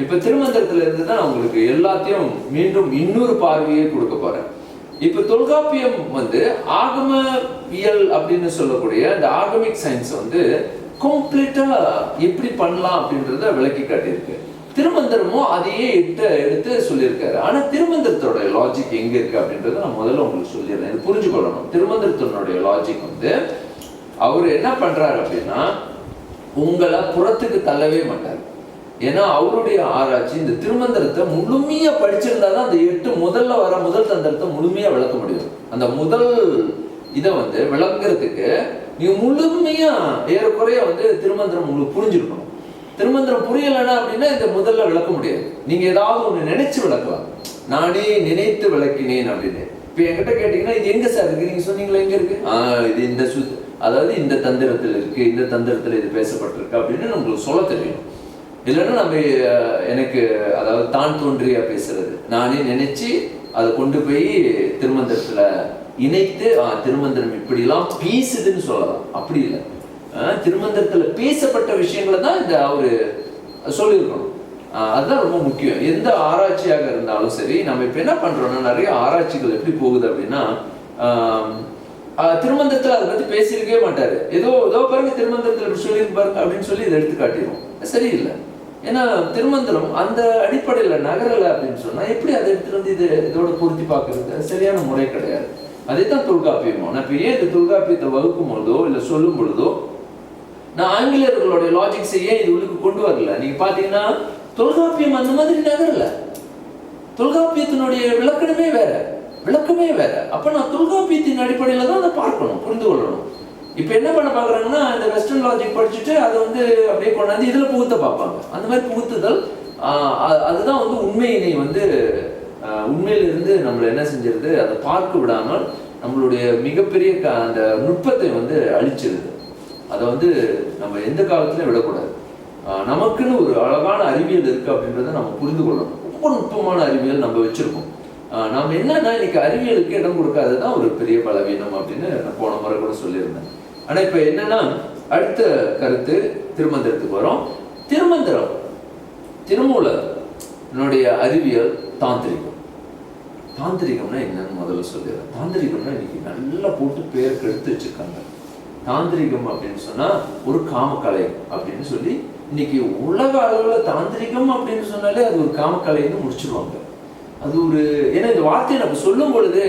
இப்ப திருமந்திரத்துல இருந்து தான் உங்களுக்கு எல்லாத்தையும் மீண்டும் இன்னொரு பார்வையை கொடுக்க போறேன். இப்ப தொல்காப்பியம் வந்து ஆகமவியல் அப்படின்னு சொல்லக்கூடிய அந்த ஆகமிக் சயின்ஸ் வந்து கம்ப்ளீட்டா எப்படி பண்ணலாம் அப்படின்றத விளக்கி காட்டியிருக்கு. திருமந்திரமும் அதையே எடுத்து சொல்லியிருக்காரு. ஆனா திருமந்திரத்தோட லாஜிக் எங்க இருக்கு அப்படின்றத நான் முதல்ல உங்களுக்கு சொல்லிடுறேன். இது புரிஞ்சுக்கொள்ளணும். திருமந்திரத்தினுடைய லாஜிக் வந்து அவர் என்ன பண்றாரு அப்படின்னா உங்களை புறத்துக்கு தள்ளவே மாட்டார். ஏன்னா அவருடைய ஆராய்ச்சி இந்த திருமந்திரத்தை முழுமையா படிச்சிருந்தாதான் அந்த 8 முதல்ல வர முதல் தந்திரத்தை முழுமையா விளக்க முடியும். அந்த முதல் இதை வந்து விளங்குறதுக்கு நீங்க முழுமையா ஏறக்குறைய வந்து திருமந்திரம் உங்களுக்கு புரிஞ்சிருக்கணும். திருமந்திரம் புரியலைன்னா அப்படின்னா இதை முதல்ல விளக்க முடியாது. நீங்க ஏதாவது ஒண்ணு நினைச்சு விளக்கலாம். நானே நினைத்து விளக்கினேன் அப்படின்னு. இப்ப என்கிட்ட கேட்டீங்கன்னா இது எங்க சார் இருக்கு, நீங்க சொன்னீங்களா எங்க இருக்கு, இது இந்த அதாவது இந்த தந்திரத்தில் இருக்கு, இந்த தந்திரத்தில் இது பேசப்பட்டிருக்கு அப்படின்னு நம்மளுக்கு சொல்ல தெரியும். இல்லைன்னா நம்ம எனக்கு அதாவது தான் தோன்றியா பேசுறது, நானே நினைச்சு அதை கொண்டு போய் திருமந்திரத்துல இணைத்து திருமந்திரம் இப்படிலாம் பேசுதுன்னு சொல்லலாம். அப்படி இல்லை, திருமந்திரத்துல பேசப்பட்ட விஷயங்களை தான் இந்த அவரு சொல்லியிருக்கணும். அதுதான் ரொம்ப முக்கியம். எந்த ஆராய்ச்சியாக இருந்தாலும் சரி, நம்ம இப்ப என்ன பண்றோம்னா நிறைய ஆராய்ச்சிகள் எப்படி போகுது அப்படின்னா, திருமந்திரத்துல அதை பத்தி பேசியிருக்கவே மாட்டாரு. ஏதோ பாருங்க திருமந்திரத்துல இப்படி சொல்லியிருக்கு பாருங்க அப்படின்னு சொல்லி இதை எடுத்து காட்டிடுவோம். சரியில்லை. ஏன்னா திருமந்திரம் அந்த அடிப்படையில நகரல அப்படின்னு சொன்னா எப்படி அதை எடுத்துட்டு வந்து இதோட பொருத்தி பார்க்கறது சரியான முறை கிடையாது. அதைத்தான் தொல்காப்பியமோ. நான் இப்ப ஏன் இந்த தொல்காப்பியத்தை வகுக்கும் பொழுதோ இல்ல சொல்லும் பொழுதோ நான் ஆங்கிலேயர்களுடைய லாஜிக்ஸை ஏன் இது உள்ளுக்கு கொண்டு வரல, நீங்க பாத்தீங்கன்னா தொல்காப்பியம் அந்த மாதிரி நகரல. தொல்காப்பியத்தினுடைய விளக்கமே வேற. அப்ப நான் தொல்காப்பியத்தின் அடிப்படையில தான் அதை பார்க்கணும், புரிந்து கொள்ளணும். இப்ப என்ன பண்ண பாக்குறாங்கன்னா, இந்த வெஸ்டர்ன் லாஜிக் படிச்சுட்டு அதை வந்து அப்படியே கொண்டாந்து இதுல புகுத்த பார்ப்பாங்க. அந்த மாதிரி புகுத்துதல் அதுதான் வந்து உண்மையினை வந்து உண்மையிலிருந்து நம்மளை என்ன செஞ்சிருது, அதை பார்க்க விடாமல் நம்மளுடைய மிகப்பெரிய அந்த நுட்பத்தை வந்து அழிச்சிருது. அதை வந்து நம்ம எந்த காலத்திலையும் விடக்கூடாது. நமக்குன்னு ஒரு அழகான அறிவியல் இருக்கு அப்படின்றத நம்ம புரிந்து கொள்ளணும். ரொம்ப நுட்பமான அறிவியல் நம்ம வச்சிருக்கோம். நாம என்னன்னா இன்னைக்கு அறிவியலுக்கு இடம் கொடுக்காததான் ஒரு பெரிய பலவீனம் அப்படின்னு நான் போன முறை கூட சொல்லியிருந்தேன். ஆனா இப்ப என்னன்னா அடுத்த கருத்து திருமந்திரத்துக்கு வரும். திருமந்திரம் திருமூலனுடைய அறிவியல் தாந்திரிகம். தாந்திரிகம்னா என்னன்னு முதல்ல சொல்லிடுறேன். தாந்திரிகம்னா இன்னைக்கு நல்லா போட்டு பேர் கெடுத்து வச்சிருக்காங்க. தாந்திரிகம் அப்படின்னு சொன்னா ஒரு காமக்கலை அப்படின்னு சொல்லி இன்னைக்கு உலக அளவுல தாந்திரிகம் அப்படின்னு சொன்னாலே அது ஒரு காமக்கலைன்னு முடிச்சிருவாங்க. அது ஒரு ஏன்னா இந்த வார்த்தையை நம்ம சொல்லும் பொழுது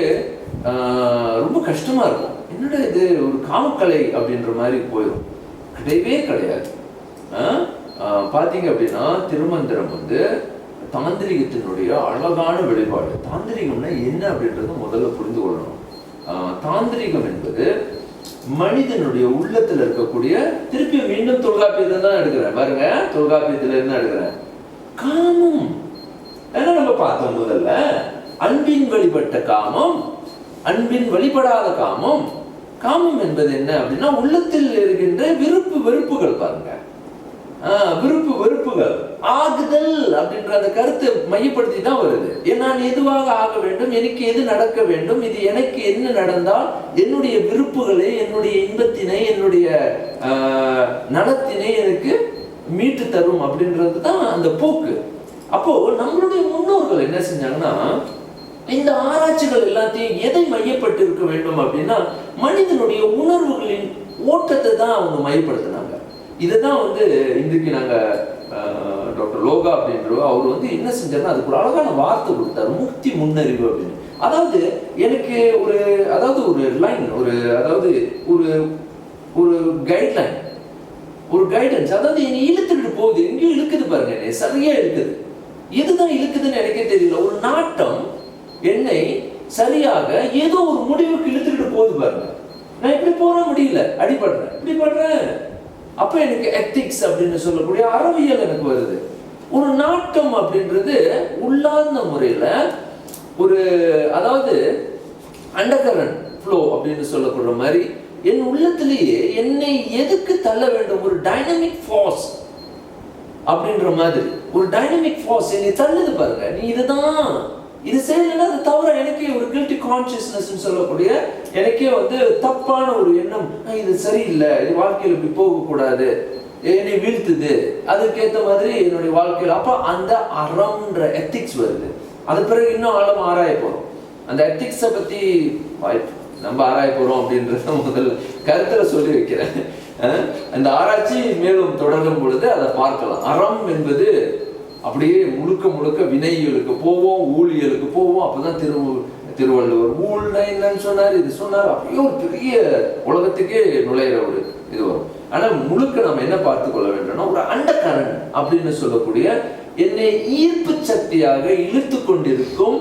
ரொம்ப கஷ்டமா இருக்கும். என்னடா இது ஒரு காமக்கலை அப்படின்ற மாதிரி போயிடும். கிடையாது. பாத்தீங்க அப்படின்னா திருமந்திரம் வந்து தாந்திரிகத்தினுடைய அழகான வெளிப்பாடு. தாந்திரிகம்னா என்ன அப்படின்றத முதல்ல புரிந்து கொள்ளணும். தாந்திரிகம் என்பது மனிதனுடைய உள்ளத்துல இருக்கக்கூடிய, திருப்பி மீண்டும் தொல்காப்பியத்தை தான் எடுக்கிறேன் பாருங்க, தொல்காப்பியத்துல இருந்து எடுக்கிறேன், காமம். ஏன்னா நம்ம பார்த்தோம் முதல்ல அன்பின் வழிபட்ட காமம், அன்பின் வழிபடாத காமம். காமம் என்பது என்ன அப்படின்னா உள்ளத்தில் இருக்கின்ற விருப்பு வெறுப்புகள். பாருங்க, விருப்பு வெறுப்புகள் ஆகுதல் அப்படின்ற அந்த கருத்தை மையப்படுத்தி தான் வருது. நான் எதுவாக ஆக வேண்டும், எனக்கு எது நடக்க வேண்டும், இது எனக்கு என்ன நடந்தால் என்னுடைய விருப்புகளை, என்னுடைய இன்பத்தினை, என்னுடைய நலத்தினை எனக்கு மீட்டு தரும் அப்படின்றது தான் அந்த போக்கு. அப்போ நம்மளுடைய முன்னோர்கள் என்ன செஞ்சாங்கன்னா, இந்த ஆராய்ச்சிகள் எல்லாத்தையும் எதை மையப்பட்டு இருக்க வேண்டும் அப்படின்னா மனிதனுடைய உணர்வுகளின் ஓட்டத்தை தான் அவங்க மையப்படுத்தினாங்க. இதுதான் வந்து இன்றைக்கு நாங்க டாக்டர் லோகா அப்படின்ற அவர் வந்து என்ன செஞ்சாருன்னா அதுக்கு ஒரு அழகான வார்த்தை கொடுத்தாரு, முக்தி முன்னறிவு அப்படின்னு. அதாவது எனக்கு ஒரு லைன், ஒரு கைட்லைன், ஒரு கைடன்ஸ். அதாவது என்னை இழுத்துட்டு போகுது, எங்கேயும் இழுக்குது பாருங்க, என்னை சரியா இழுக்குது. எதுதான் இழுக்குதுன்னு எனக்கே தெரியல. ஒரு நாட்டம் என்னை சரியாக ஏதோ ஒரு முடிவுக்கு இழுத்துக்கிட்டு போகுது பாருங்க. நான் இப்படி போற முடியல, அடிபடுறேன், இப்படி படுறேன். அப்ப எனக்கு எத்திக்ஸ் அப்படின்னு சொல்லக்கூடிய அறிவியல் எனக்கு வருது. ஒரு நாட்டம் அப்படின்றது உள்ளார்ந்த முறையில ஒரு அதாவது அண்டர்கரண்ட் ஃப்ளோ அப்படின்னு சொல்லக்கூடிய மாதிரி என் உள்ளத்திலேயே என்னை எதுக்கு தள்ள வேண்டும், ஒரு டைனமிக் ஃபோர்ஸ் அப்படின்ற மாதிரி ஒரு டைனமிக் ஃபோர்ஸ் என்னை தள்ளுது பாருங்க. நீ இதுதான் இது செய்யலைன்னா அது தவிர எனக்கே ஒரு கில்ட்டி கான்சியஸ்னஸ் சொல்லக்கூடிய எனக்கே வந்து தப்பான ஒரு எண்ணம், இது சரியில்லை, இது வாழ்க்கையில் இப்படி போகக்கூடாது, என்னை வீழ்த்துது, அதுக்கேற்ற மாதிரி என்னுடைய வாழ்க்கையில். அப்போ அந்த அறம்ன்ற எத்திக்ஸ் வருது. அது பிறகு இன்னும் ஆழம் ஆராய போறோம். அந்த எத்திக்ஸை பத்தி நம்ம ஆராய போறோம் அப்படின்றத முதல்ல கருத்துல சொல்லி வைக்கிறேன். அந்த ஆராய்ச்சி மேலும் தொடரும் பொழுது அதை பார்க்கலாம். அறம் என்பது அப்படியே முழுக்க வினைகளுக்கு போவோம், ஊழியலுக்கு போவோம். அப்பதான் திருவள்ளுவர் ஊழ்னா என்னன்னு சொன்னார், இது சொன்னார். அப்படியே ஒரு பெரிய உலகத்துக்கே நுழையிற ஒரு இது வரும். ஆனா முழுக்க நம்ம என்ன பார்த்து கொள்ள வேண்டும்னா ஒரு அண்டக்கரண் அப்படின்னு சொல்லக்கூடிய என்னை ஈர்ப்பு சக்தியாக இழுத்து கொண்டிருக்கும்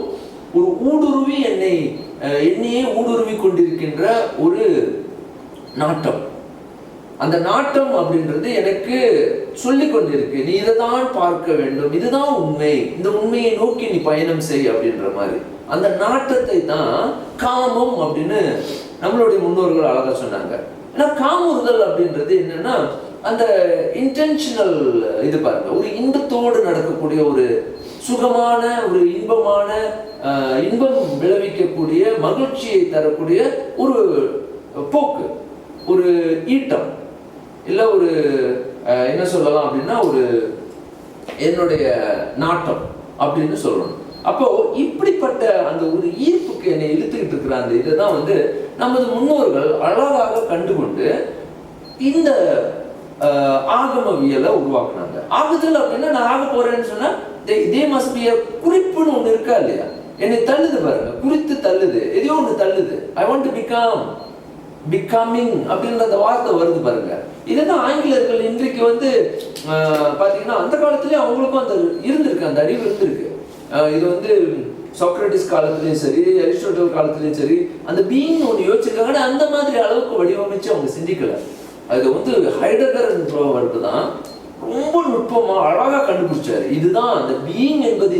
ஒரு ஊடுருவி என்னையே ஊடுருவி கொண்டிருக்கின்ற ஒரு நாட்டம். அந்த நாட்டம் அப்படின்றது எனக்கு சொல்லிக் கொண்டிருக்கு, நீ இதை தான் பார்க்க வேண்டும், இதுதான் உண்மை, இந்த உண்மையை நோக்கி நீ பயணம் செய் அப்படின்ற மாதிரி. அந்த நாட்டத்தை தான் காமம் அப்படின்னு நம்மளுடைய முன்னோர்கள் அழகா சொன்னாங்க. ஏன்னா காமுறுதல் அப்படின்றது என்னன்னா அந்த இன்டென்ஷனல் இது பாருங்க, ஒரு இன்பத்தோடு நடக்கக்கூடிய ஒரு சுகமான ஒரு இன்பமான இன்பம் விளைவிக்கக்கூடிய மகிழ்ச்சியை தரக்கூடிய ஒரு போக்கு, ஒரு ஈட்டம், இல்லை ஒரு என்ன சொல்லலாம் அப்படின்னா ஒரு என்னுடைய நாட்டம் அப்படின்னு சொல்லணும். அப்போ இப்படிப்பட்ட அந்த ஒரு ஈர்ப்புக்கு என்னை இழுத்துக்கிட்டு இருக்கிற அந்த இதை தான் வந்து நமது முன்னோர்கள் அழகாக கண்டுகொண்டு இந்த ஆகமவியலை உருவாக்குனாங்க. ஆகுதல் அப்படின்னா நான் ஆக போறேன்னு சொன்னா இதே மஸ்பிய குறிப்புன்னு ஒண்ணு இருக்கா இல்லையா, என்னை தள்ளுது பாருங்க, குறித்து தள்ளுது, எதையோ ஒண்ணு தள்ளுது. I want to become, becoming அப்படின்ற அந்த வார்த்தை வருது பாருங்க. இதுதான் ஆங்கிலேயர்கள் இன்றைக்கு வந்து பாத்தீங்கன்னா அந்த காலத்திலேயே அவங்களுக்கும் அந்த இருந்திருக்கு, அந்த அறிவு இருந்திருக்கு. இது வந்து சாக்ரட்டிஸ் காலத்திலையும் சரி, அரிஸ்டாட்டில் காலத்திலையும் சரி, அந்த பீயிங் ஒன்று யோசிச்சிருக்காங்க. அந்த மாதிரி அளவுக்கு வடிவமைச்சு அவங்க சிந்திக்கல. அது வந்து ஹைடகர் என்பவர் தான் ரொம்ப நுட்பமா அழகா கண்டுபிடிச்சாரு. இதுதான் அந்த பீயிங் என்பது